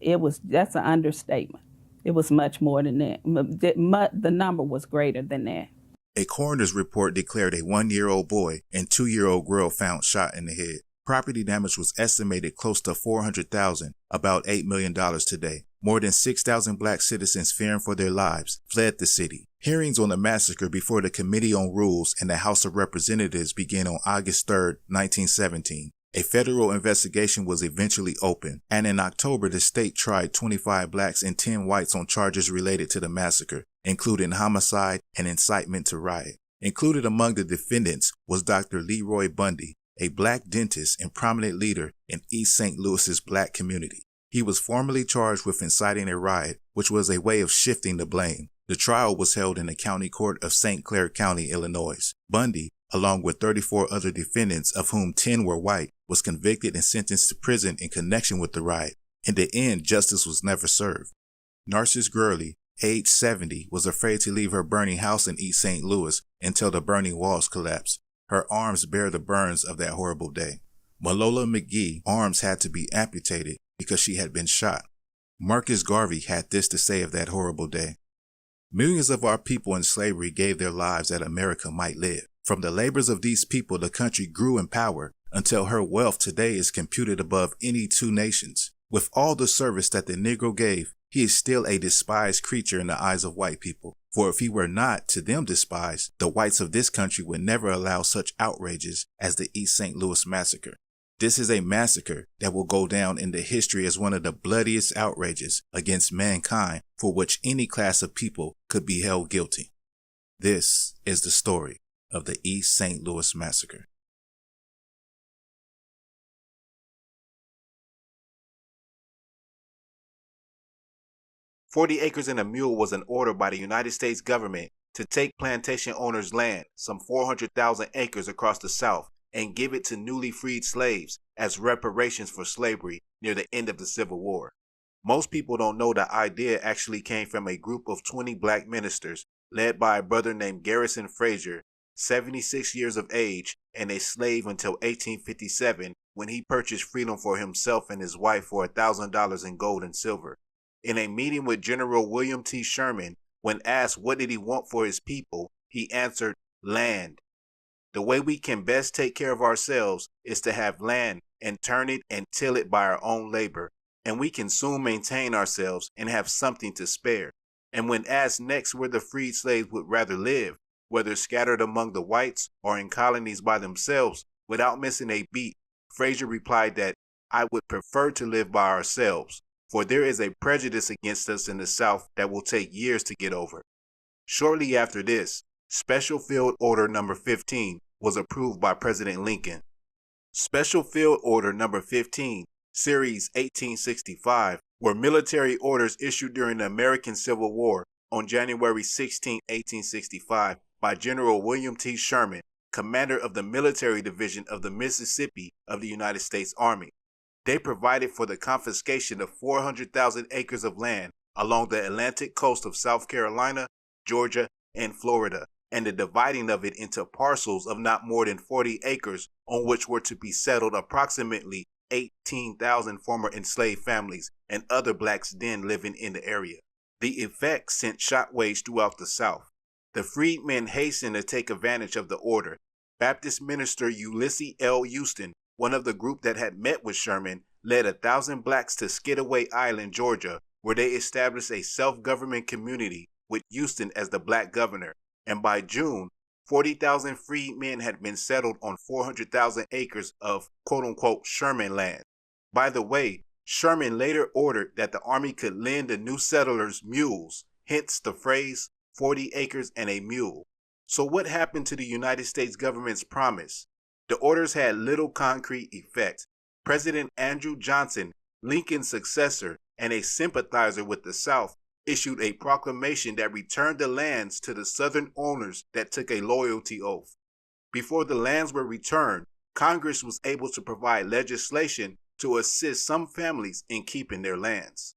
that's an understatement. It was much more than that. The number was greater than that. A coroner's report declared a 1-year-old boy and 2-year-old girl found shot in the head. Property damage was estimated close to $400,000, about $8 million today. More than 6,000 black citizens fearing for their lives fled the city. Hearings on the massacre before the Committee on Rules and the House of Representatives began on August 3, 1917. A federal investigation was eventually opened, and in October the state tried 25 blacks and 10 whites on charges related to the massacre, including homicide and incitement to riot. Included among the defendants was Dr. Leroy Bundy, a black dentist and prominent leader in East St. Louis's black community. He was formally charged with inciting a riot, which was a way of shifting the blame. The trial was held in the county court of St. Clair County, Illinois. Bundy, along with 34 other defendants, of whom 10 were white, was convicted and sentenced to prison in connection with the riot. In the end, justice was never served. Narcissus Gurley, age 70, was afraid to leave her burning house in East St. Louis until the burning walls collapsed. Her arms bear the burns of that horrible day. Malola McGee's arms had to be amputated because she had been shot. Marcus Garvey had this to say of that horrible day. Millions of our people in slavery gave their lives that America might live. From the labors of these people, the country grew in power until her wealth today is computed above any 2 nations. With all the service that the Negro gave, he is still a despised creature in the eyes of white people. For if he were not to them despised, the whites of this country would never allow such outrages as the East St. Louis massacre. This is a massacre that will go down in the history as one of the bloodiest outrages against mankind for which any class of people could be held guilty. This is the story of the East St. Louis massacre. "40 acres and a mule" was an order by the United States government to take plantation owners' land, some 400,000 acres across the South, and give it to newly freed slaves as reparations for slavery near the end of the Civil War. Most people don't know the idea actually came from a group of 20 black ministers led by a brother named Garrison Frazier, 76 years of age and a slave until 1857, when he purchased freedom for himself and his wife for $1,000 in gold and silver. In a meeting with General William T. Sherman, when asked what did he want for his people, he answered, "Land. The way we can best take care of ourselves is to have land and turn it and till it by our own labor, and we can soon maintain ourselves and have something to spare." And when asked next where the freed slaves would rather live, whether scattered among the whites or in colonies by themselves, without missing a beat, Frazier replied that, "I would prefer to live by ourselves, for there is a prejudice against us in the South that will take years to get over." Shortly after this, Special Field Order Number 15 was approved by President Lincoln. Special Field Order Number 15, Series 1865, were military orders issued during the American Civil War on January 16, 1865, by General William T. Sherman, commander of the Military Division of the Mississippi of the United States Army. They provided for the confiscation of 400,000 acres of land along the Atlantic coast of South Carolina, Georgia, and Florida, and the dividing of it into parcels of not more than 40 acres on which were to be settled approximately 18,000 former enslaved families and other blacks then living in the area. The effect sent shockwaves throughout the South. The freedmen hastened to take advantage of the order. Baptist minister Ulysses L. Houston, one of the group that had met with Sherman, led 1,000 blacks to Skidaway Island, Georgia, where they established a self-government community with Houston as the black governor. And by June, 40,000 freedmen had been settled on 400,000 acres of quote-unquote Sherman land. By the way, Sherman later ordered that the Army could lend the new settlers mules, hence the phrase 40 acres and a mule. So what happened to the United States government's promise? The orders had little concrete effect. President Andrew Johnson, Lincoln's successor and a sympathizer with the South, issued a proclamation that returned the lands to the Southern owners that took a loyalty oath. Before the lands were returned, Congress was able to provide legislation to assist some families in keeping their lands.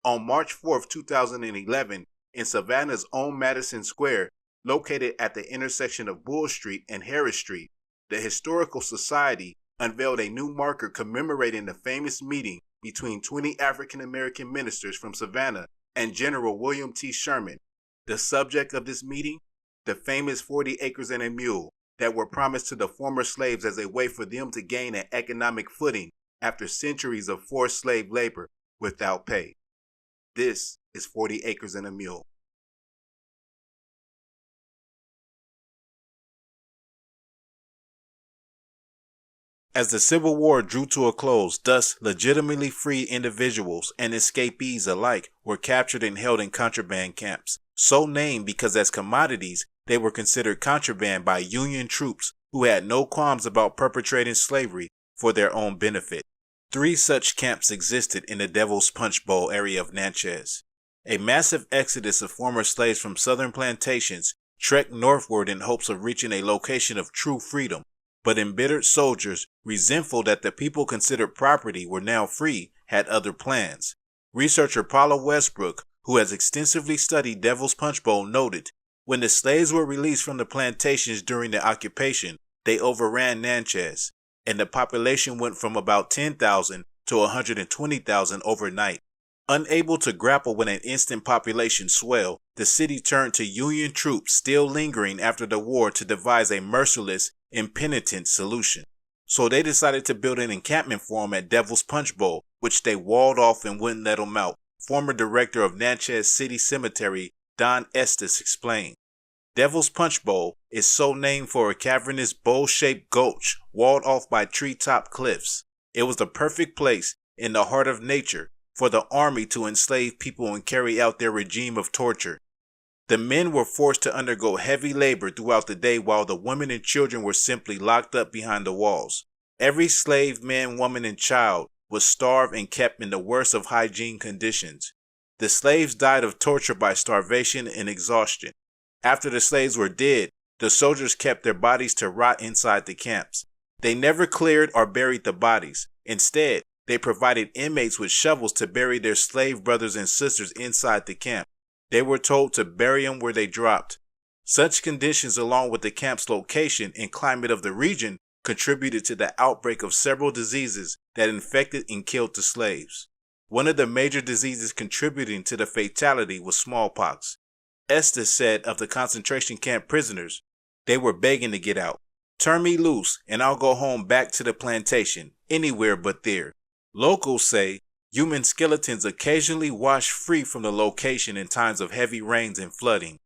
On March 4, 2011, in Savannah's own Madison Square, located at the intersection of Bull Street and Harris Street, the Historical Society unveiled a new marker commemorating the famous meeting between 20 African American ministers from Savannah and General William T. Sherman. The subject of this meeting? The famous 40 acres and a mule that were promised to the former slaves as a way for them to gain an economic footing after centuries of forced slave labor without pay. This is 40 acres and a mule. As the Civil War drew to a close, thus legitimately free individuals and escapees alike were captured and held in contraband camps, so named because as commodities they were considered contraband by Union troops who had no qualms about perpetrating slavery for their own benefit. 3 such camps existed in the Devil's Punch Bowl area of Natchez. A massive exodus of former slaves from southern plantations trekked northward in hopes of reaching a location of true freedom. But embittered soldiers, resentful that the people considered property were now free, had other plans. Researcher Paula Westbrook, who has extensively studied Devil's Punch Bowl, noted, when the slaves were released from the plantations during the occupation, they overran Natchez, and the population went from about 10,000 to 120,000 overnight. Unable to grapple with an instant population swell, the city turned to Union troops still lingering after the war to devise a merciless, impenitent solution. So they decided to build an encampment for them at Devil's Punch Bowl, which they walled off and wouldn't let them out. Former director of Natchez City Cemetery, Don Estes, explained, Devil's Punch Bowl is so named for a cavernous bowl-shaped gulch walled off by treetop cliffs. It was the perfect place in the heart of nature for the army to enslave people and carry out their regime of torture. The men were forced to undergo heavy labor throughout the day while the women and children were simply locked up behind the walls. Every slave man, woman, and child was starved and kept in the worst of hygiene conditions. The slaves died of torture by starvation and exhaustion. After the slaves were dead, the soldiers kept their bodies to rot inside the camps. They never cleared or buried the bodies. Instead, they provided inmates with shovels to bury their slave brothers and sisters inside the camp. They were told to bury them where they dropped. Such conditions, along with the camp's location and climate of the region, contributed to the outbreak of several diseases that infected and killed the slaves. One of the major diseases contributing to the fatality was smallpox. Estes said of the concentration camp prisoners, they were begging to get out. Turn me loose and I'll go home back to the plantation, anywhere but there. Locals say human skeletons occasionally wash free from the location in times of heavy rains and flooding.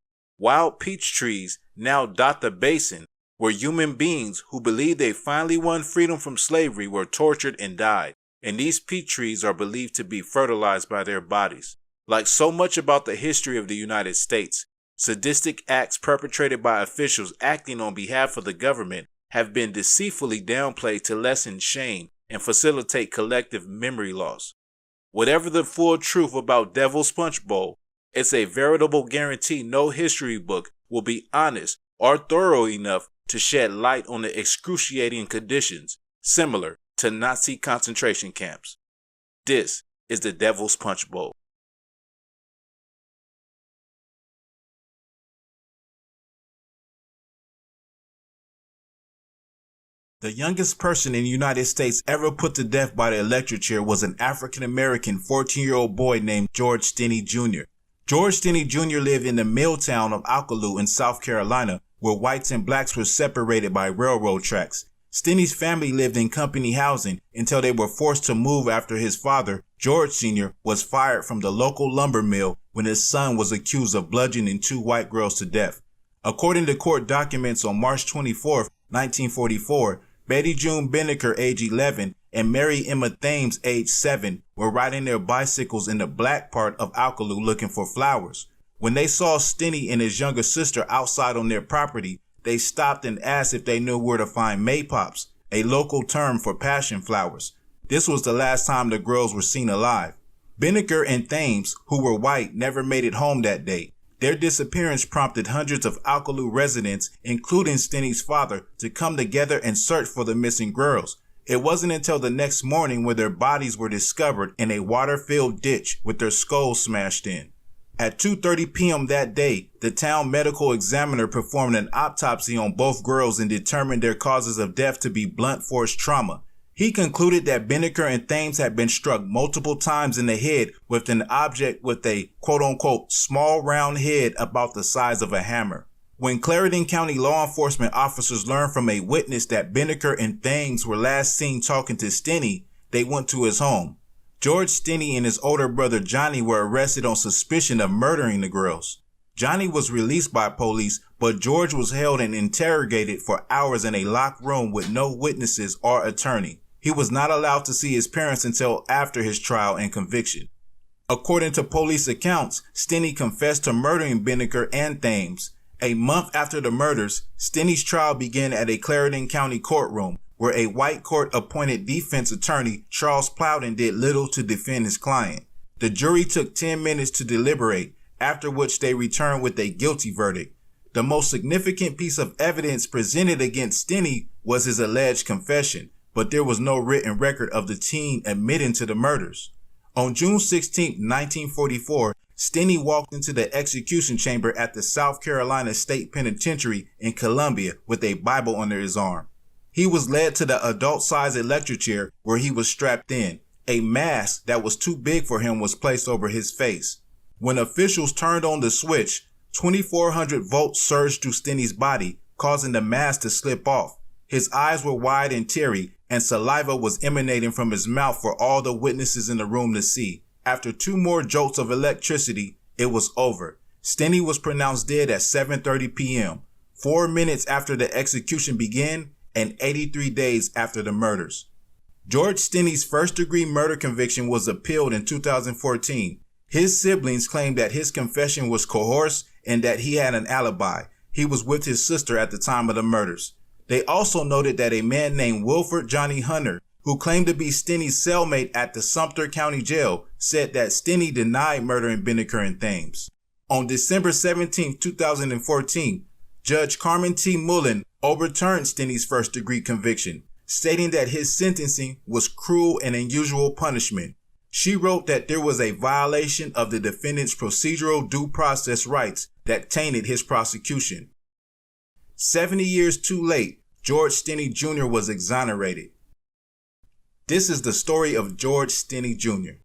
Wild peach trees now dot the basin where human beings who believed they finally won freedom from slavery were tortured and died, and these peach trees are believed to be fertilized by their bodies. Like so much about the history of the United States, sadistic acts perpetrated by officials acting on behalf of the government have been deceitfully downplayed to lessen shame and facilitate collective memory loss. Whatever the full truth about Devil's Punch Bowl, it's a veritable guarantee no history book will be honest or thorough enough to shed light on the excruciating conditions similar to Nazi concentration camps. This is the Devil's Punch Bowl. The youngest person in the United States ever put to death by the electric chair was an African-American 14-year-old boy named George Stinney Jr. George Stinney Jr. lived in the mill town of Alkaloo in South Carolina, where whites and blacks were separated by railroad tracks. Stinney's family lived in company housing until they were forced to move after his father, George Sr., was fired from the local lumber mill when his son was accused of bludgeoning 2 white girls to death. According to court documents on March 24, 1944, Betty June Binnicker, age 11, and Mary Emma Thames, age 7, were riding their bicycles in the black part of Alkaloo looking for flowers. When they saw Stinney and his younger sister outside on their property, they stopped and asked if they knew where to find maypops, a local term for passion flowers. This was the last time the girls were seen alive. Binnicker and Thames, who were white, never made it home that day. Their disappearance prompted hundreds of Alkaloo residents, including Stinney's father, to come together and search for the missing girls. It wasn't until the next morning when their bodies were discovered in a water-filled ditch with their skulls smashed in. At 2:30 p.m. that day, the town medical examiner performed an autopsy on both girls and determined their causes of death to be blunt force trauma. He concluded that Binnicker and Thames had been struck multiple times in the head with an object with a quote-unquote small round head about the size of a hammer. When Clarendon County law enforcement officers learned from a witness that Binnicker and Thames were last seen talking to Stinney, they went to his home. George Stinney and his older brother Johnny were arrested on suspicion of murdering the girls. Johnny was released by police, but George was held and interrogated for hours in a locked room with no witnesses or attorney. He was not allowed to see his parents until after his trial and conviction. According to police accounts, Stinney confessed to murdering Binnicker and Thames. A month after the murders, Stinney's trial began at a Clarendon County courtroom, where a white court-appointed defense attorney, Charles Plowden, did little to defend his client. The jury took 10 minutes to deliberate, after which they returned with a guilty verdict. The most significant piece of evidence presented against Stinney was his alleged confession, but there was no written record of the teen admitting to the murders. On June 16, 1944, Stinney walked into the execution chamber at the South Carolina State Penitentiary in Columbia with a Bible under his arm. He was led to the adult-sized electric chair where he was strapped in. A mask that was too big for him was placed over his face. When officials turned on the switch, 2,400 volts surged through Stinney's body, causing the mask to slip off. His eyes were wide and teary, and saliva was emanating from his mouth for all the witnesses in the room to see. After 2 more jolts of electricity, it was over. Stinney was pronounced dead at 7:30 p.m., 4 minutes after the execution began and 83 days after the murders. George Stinney's first-degree murder conviction was appealed in 2014. His siblings claimed that his confession was coerced and that he had an alibi. He was with his sister at the time of the murders. They also noted that a man named Wilford Johnny Hunter, who claimed to be Stinney's cellmate at the Sumter County Jail, said that Stinney denied murdering Binnicker and Thames. On December 17, 2014, Judge Carmen T. Mullen overturned Stinney's first-degree conviction, stating that his sentencing was cruel and unusual punishment. She wrote that there was a violation of the defendant's procedural due process rights that tainted his prosecution. 70 years too late, George Stinney Jr. was exonerated. This is the story of George Stinney Jr.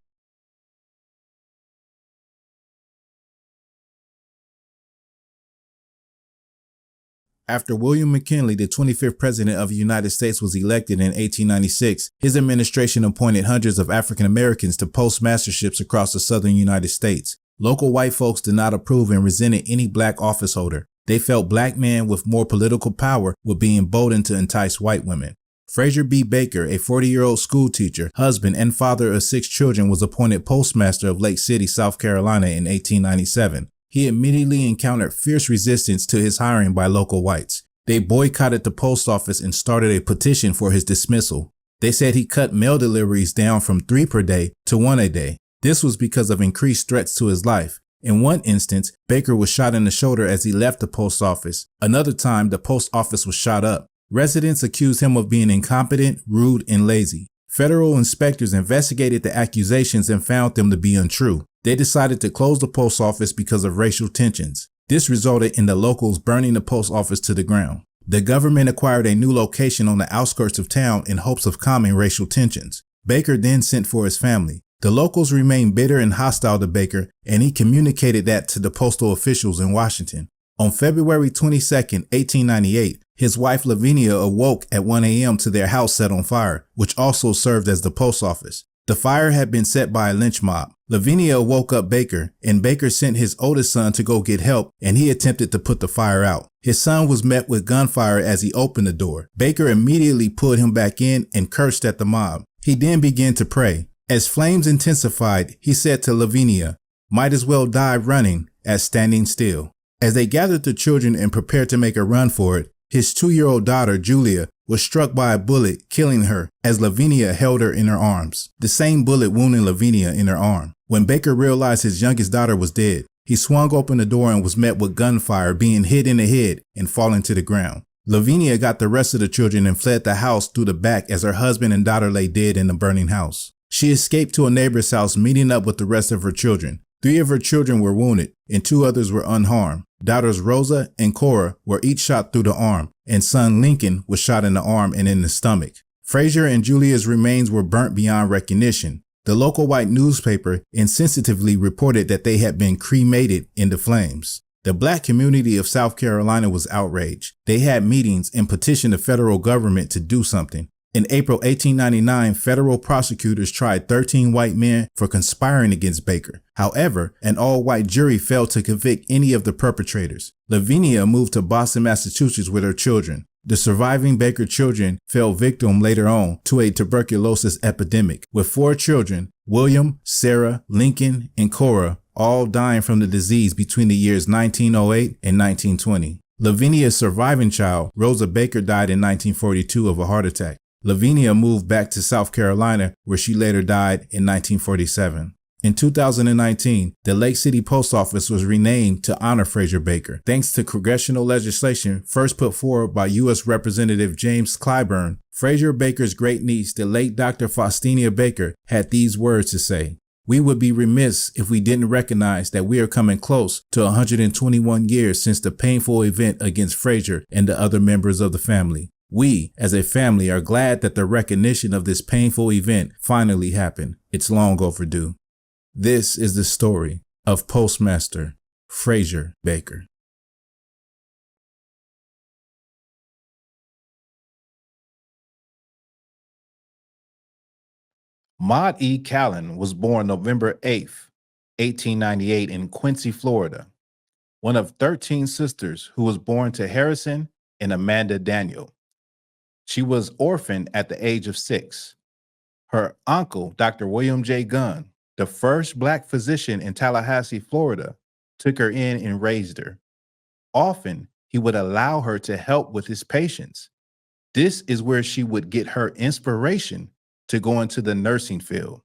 After William McKinley, the 25th President of the United States, was elected in 1896, his administration appointed hundreds of African Americans to postmasterships across the southern United States. Local white folks did not approve and resented any black office holder. They felt black men with more political power were being emboldened to entice white women. Frazier B. Baker, a 40-year-old school teacher, husband, and father of 6 children, was appointed postmaster of Lake City, South Carolina in 1897. He immediately encountered fierce resistance to his hiring by local whites. They boycotted the post office and started a petition for his dismissal. They said he cut mail deliveries down from 3 per day to 1 a day. This was because of increased threats to his life. In one instance, Baker was shot in the shoulder as he left the post office. Another time, the post office was shot up. Residents accused him of being incompetent, rude, and lazy. Federal inspectors investigated the accusations and found them to be untrue. They decided to close the post office because of racial tensions. This resulted in the locals burning the post office to the ground. The government acquired a new location on the outskirts of town in hopes of calming racial tensions. Baker then sent for his family. The locals remained bitter and hostile to Baker, and he communicated that to the postal officials in Washington. On February 22, 1898, his wife Lavinia awoke at 1 a.m. to their house set on fire, which also served as the post office. The fire had been set by a lynch mob. Lavinia woke up Baker, and Baker sent his oldest son to go get help, and he attempted to put the fire out. His son was met with gunfire as he opened the door. Baker immediately pulled him back in and cursed at the mob. He then began to pray. As flames intensified, he said to Lavinia, "Might as well die running as standing still." As they gathered the children and prepared to make a run for it, his 2-year-old daughter, Julia, was struck by a bullet, killing her as Lavinia held her in her arms. The same bullet wounded Lavinia in her arm. When Baker realized his youngest daughter was dead, he swung open the door and was met with gunfire, being hit in the head and falling to the ground. Lavinia got the rest of the children and fled the house through the back as her husband and daughter lay dead in the burning house. She escaped to a neighbor's house, meeting up with the rest of her children. 3 of her children were wounded and 2 others were unharmed. Daughters Rosa and Cora were each shot through the arm, and son Lincoln was shot in the arm and in the stomach. Frazier and Julia's remains were burnt beyond recognition. The local white newspaper insensitively reported that they had been cremated in the flames. The black community of South Carolina was outraged. They had meetings and petitioned the federal government to do something. In April 1899, federal prosecutors tried 13 white men for conspiring against Baker. However, an all-white jury failed to convict any of the perpetrators. Lavinia moved to Boston, Massachusetts with her children. The surviving Baker children fell victim later on to a tuberculosis epidemic, with 4 children, William, Sarah, Lincoln, and Cora, all dying from the disease between the years 1908 and 1920. Lavinia's surviving child, Rosa Baker, died in 1942 of a heart attack. Lavinia moved back to South Carolina, where she later died in 1947. In 2019, the Lake City Post Office was renamed to honor Frazier Baker, thanks to congressional legislation first put forward by U.S. Representative James Clyburn. Frazier Baker's great niece, the late Dr. Faustina Baker, had these words to say: "We would be remiss if we didn't recognize that we are coming close to 121 years since the painful event against Frazier and the other members of the family. We, as a family, are glad that the recognition of this painful event finally happened. It's long overdue." This is the story of Postmaster Frazier Baker. Maud E. Callan was born November 8th, 1898 in Quincy, Florida, one of 13 sisters who was born to Harrison and Amanda Daniel. She was orphaned at the age of 6. Her uncle, Dr. William J. Gunn, the first Black physician in Tallahassee, Florida, took her in and raised her. Often, he would allow her to help with his patients. This is where she would get her inspiration to go into the nursing field.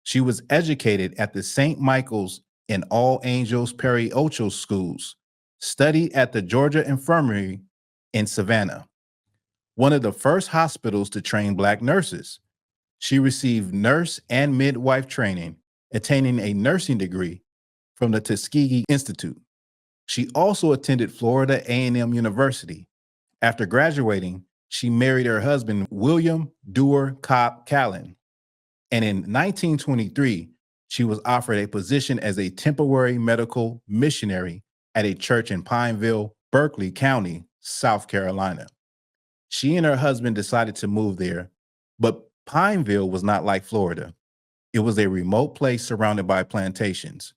She was educated at the St. Michael's and All Angels Perry Ocho schools, studied at the Georgia Infirmary in Savannah, one of the first hospitals to train Black nurses. She received nurse and midwife training, attaining a nursing degree from the Tuskegee Institute. She also attended Florida A&M University. After graduating, she married her husband, William Dewar Cobb Callan. And in 1923, she was offered a position as a temporary medical missionary at a church in Pineville, Berkeley County, South Carolina. She and her husband decided to move there, but Pineville was not like Florida. It was a remote place surrounded by plantations.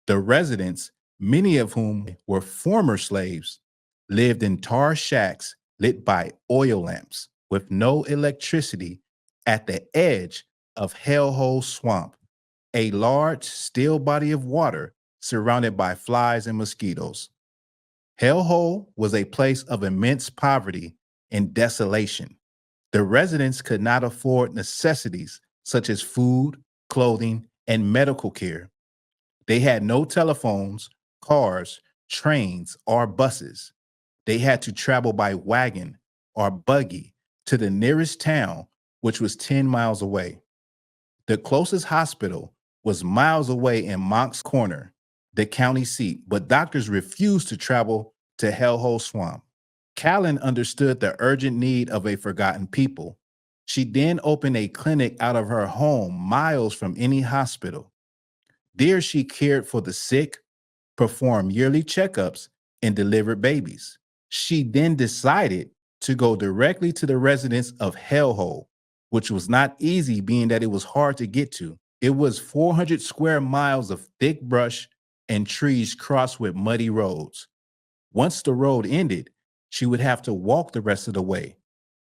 The residents, many of whom were former slaves, lived in tar shacks lit by oil lamps with no electricity at the edge of Hellhole Swamp, a large, still body of water surrounded by flies and mosquitoes. Hellhole was a place of immense poverty and desolation. The residents could not afford necessities such as food, clothing, and medical care. They had no telephones, cars, trains, or buses. They had to travel by wagon or buggy to the nearest town, which was 10 miles away. The closest hospital was miles away in Moncks Corner, the county seat, but doctors refused to travel to Hellhole Swamp. Callan understood the urgent need of a forgotten people. She then opened a clinic out of her home miles from any hospital. There she cared for the sick, performed yearly checkups, and delivered babies. She then decided to go directly to the residents of Hellhole, which was not easy being that it was hard to get to. It was 400 square miles of thick brush and trees crossed with muddy roads. Once the road ended, she would have to walk the rest of the way,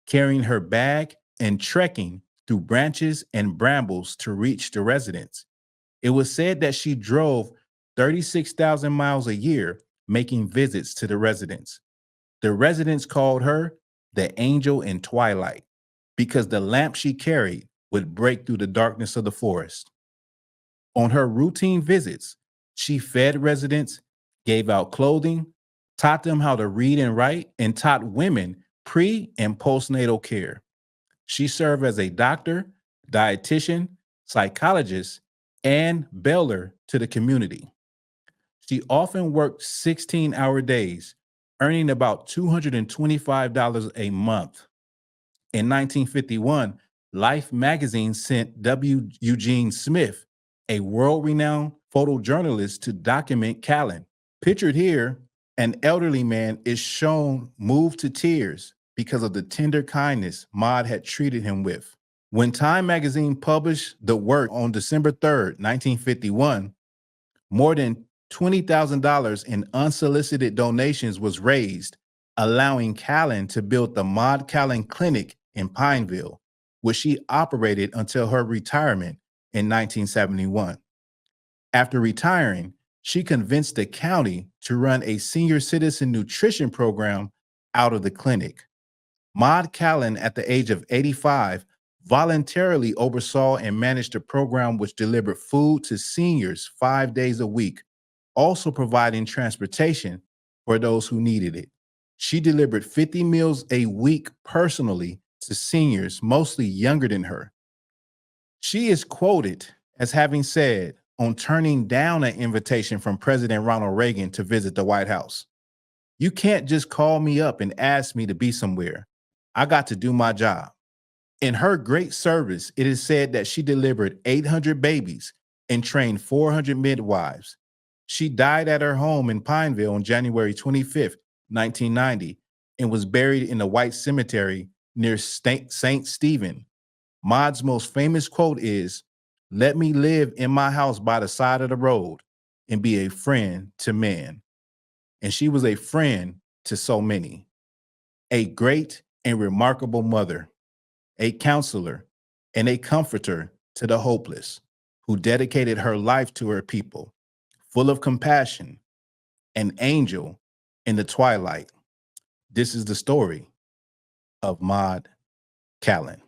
carrying her bag and trekking through branches and brambles to reach the residents. It was said that she drove 36,000 miles a year, making visits to the residents. The residents called her the angel in twilight because the lamp she carried would break through the darkness of the forest. On her routine visits, she fed residents, gave out clothing, taught them how to read and write, and taught women pre- and postnatal care. She served as a doctor, dietitian, psychologist, and bailer to the community. She often worked 16-hour days, earning about $225 a month. In 1951, Life magazine sent W. Eugene Smith, a world-renowned photojournalist, to document Callan. Pictured here, an elderly man is shown moved to tears because of the tender kindness Maud had treated him with. When Time magazine published the work on December 3rd, 1951, more than $20,000 in unsolicited donations was raised, allowing Callan to build the Maud Callan Clinic in Pineville, which she operated until her retirement in 1971. After retiring, she convinced the county to run a senior citizen nutrition program out of the clinic. Maud Callan, at the age of 85, voluntarily oversaw and managed a program which delivered food to seniors 5 days a week, also providing transportation for those who needed it. She delivered 50 meals a week personally to seniors, mostly younger than her. She is quoted as having said on turning down an invitation from President Ronald Reagan to visit the White House, "You can't just call me up and ask me to be somewhere. I got to do my job." In her great service, it is said that she delivered 800 babies and trained 400 midwives. She died at her home in Pineville on January 25th, 1990, and was buried in the White Cemetery near St. Stephen. Maud's most famous quote is, "Let me live in my house by the side of the road and be a friend to men." And she was a friend to so many. A great and remarkable mother, a counselor, and a comforter to the hopeless, who dedicated her life to her people, full of compassion, an angel in the twilight. This is the story of Maud Callan.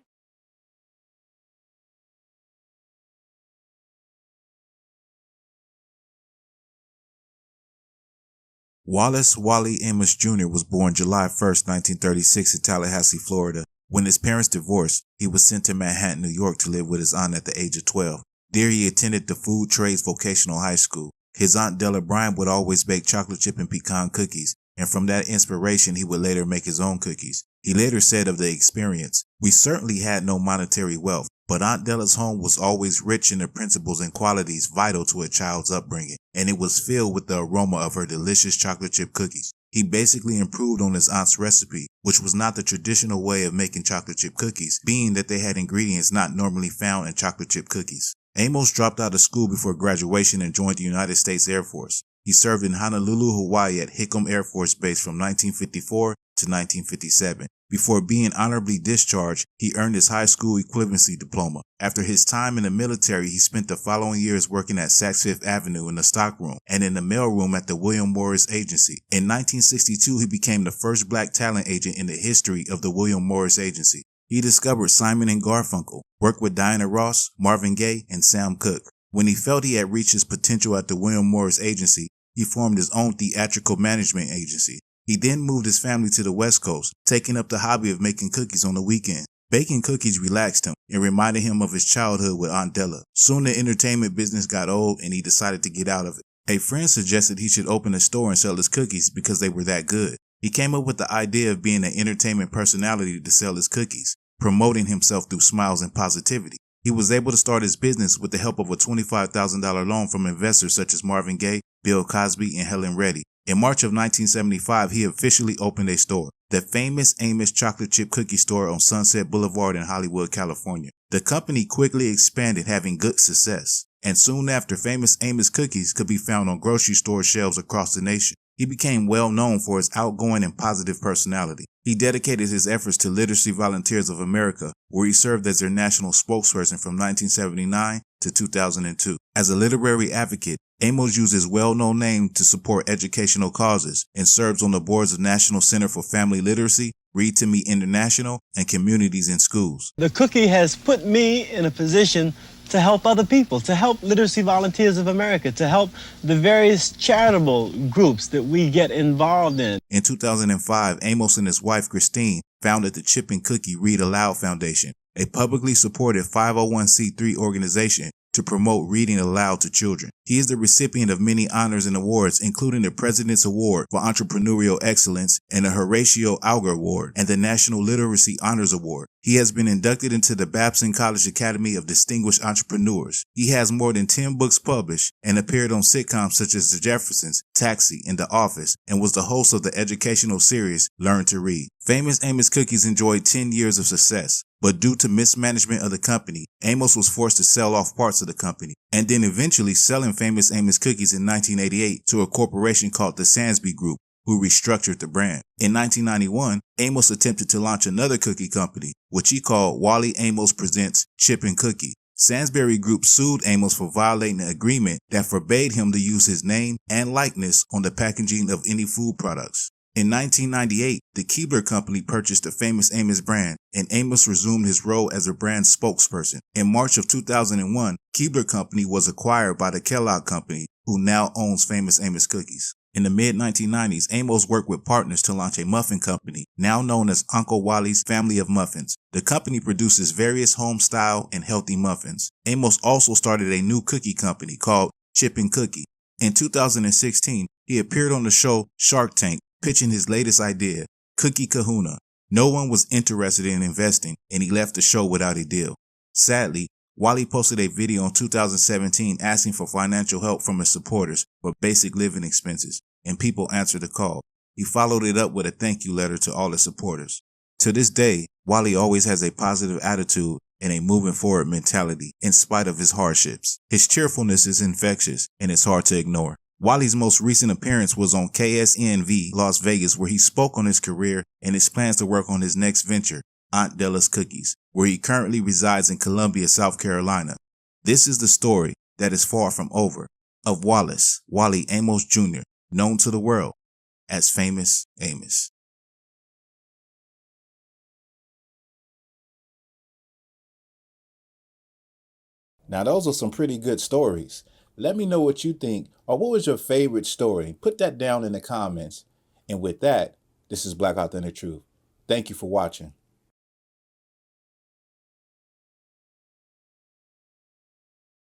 Wallace Wally Amos Jr. was born July 1st, 1936 in Tallahassee, Florida. When his parents divorced, he was sent to Manhattan, New York to live with his aunt at the age of 12. There he attended the Food Trades Vocational High School. His aunt Della Bryant would always bake chocolate chip and pecan cookies, and from that inspiration he would later make his own cookies. He later said of the experience, "We certainly had no monetary wealth, but Aunt Della's home was always rich in the principles and qualities vital to a child's upbringing, and it was filled with the aroma of her delicious chocolate chip cookies." He basically improved on his aunt's recipe, which was not the traditional way of making chocolate chip cookies, being that they had ingredients not normally found in chocolate chip cookies. Amos dropped out of school before graduation and joined the United States Air Force. He served in Honolulu, Hawaii at Hickam Air Force Base from 1954 to 1957. Before being honorably discharged, he earned his high school equivalency diploma. After his time in the military, he spent the following years working at Saks Fifth Avenue in the stockroom and in the mailroom at the William Morris Agency. In 1962, he became the first black talent agent in the history of the William Morris Agency. He discovered Simon and Garfunkel, worked with Diana Ross, Marvin Gaye, and Sam Cooke. When he felt he had reached his potential at the William Morris Agency, he formed his own theatrical management agency. He then moved his family to the West Coast, taking up the hobby of making cookies on the weekend. Baking cookies relaxed him and reminded him of his childhood with Aunt Della. Soon the entertainment business got old and he decided to get out of it. A friend suggested he should open a store and sell his cookies because they were that good. He came up with the idea of being an entertainment personality to sell his cookies, promoting himself through smiles and positivity. He was able to start his business with the help of a $25,000 loan from investors such as Marvin Gaye, Bill Cosby, and Helen Reddy. In March of 1975, he officially opened a store, the famous Amos Chocolate Chip Cookie Store on Sunset Boulevard in Hollywood, California. The company quickly expanded, having good success, and soon after, famous Amos cookies could be found on grocery store shelves across the nation. He became well known for his outgoing and positive personality. He dedicated his efforts to Literacy Volunteers of America, where he served as their national spokesperson from 1979 to 2002. As a literary advocate, Amos used his well-known name to support educational causes and serves on the boards of National Center for Family Literacy, Read to Me International, and Communities in Schools. The cookie has put me in a position to help other people, to help Literacy Volunteers of America, to help the various charitable groups that we get involved in. In 2005, Amos and his wife, Christine, founded the Chip and Cookie Read Aloud Foundation, a publicly supported 501c3 organization to promote reading aloud to children. He is the recipient of many honors and awards, including the President's Award for Entrepreneurial Excellence and the Horatio Alger Award and the National Literacy Honors Award. He has been inducted into the Babson College Academy of Distinguished Entrepreneurs. He has more than 10 books published and appeared on sitcoms such as The Jeffersons, Taxi, and The Office, and was the host of the educational series Learn to Read. Famous Amos Cookies enjoyed 10 years of success, but due to mismanagement of the company, Amos was forced to sell off parts of the company, and then eventually selling Famous Amos Cookies in 1988 to a corporation called the Sansby Group, who restructured the brand. In 1991, Amos attempted to launch another cookie company, which he called Wally Amos Presents Chip and Cookie. Sansbury Group sued Amos for violating an agreement that forbade him to use his name and likeness on the packaging of any food products. In 1998, the Keebler Company purchased the Famous Amos brand, and Amos resumed his role as a brand spokesperson. In March of 2001, Keebler Company was acquired by the Kellogg Company, who now owns Famous Amos Cookies. In the mid-1990s, Amos worked with partners to launch a muffin company, now known as Uncle Wally's Family of Muffins. The company produces various home-style and healthy muffins. Amos also started a new cookie company called Chip and Cookie. In 2016, he appeared on the show Shark Tank, pitching his latest idea, Cookie Kahuna. No one was interested in investing, and he left the show without a deal. Sadly, Wally posted a video in 2017 asking for financial help from his supporters for basic living expenses, and people answered the call. He followed it up with a thank you letter to all his supporters. To this day, Wally always has a positive attitude and a moving forward mentality in spite of his hardships. His cheerfulness is infectious, and it's hard to ignore. Wally's most recent appearance was on KSNV Las Vegas, where he spoke on his career and his plans to work on his next venture, Aunt Della's Cookies, where he currently resides in Columbia, South Carolina. This is the story that is far from over of Wallace, Wally Amos Jr., known to the world as Famous Amos. Now, those are some pretty good stories. Let me know what you think, or what was your favorite story? Put that down in the comments. And with that, this is Black Authentic Truth. Thank you for watching.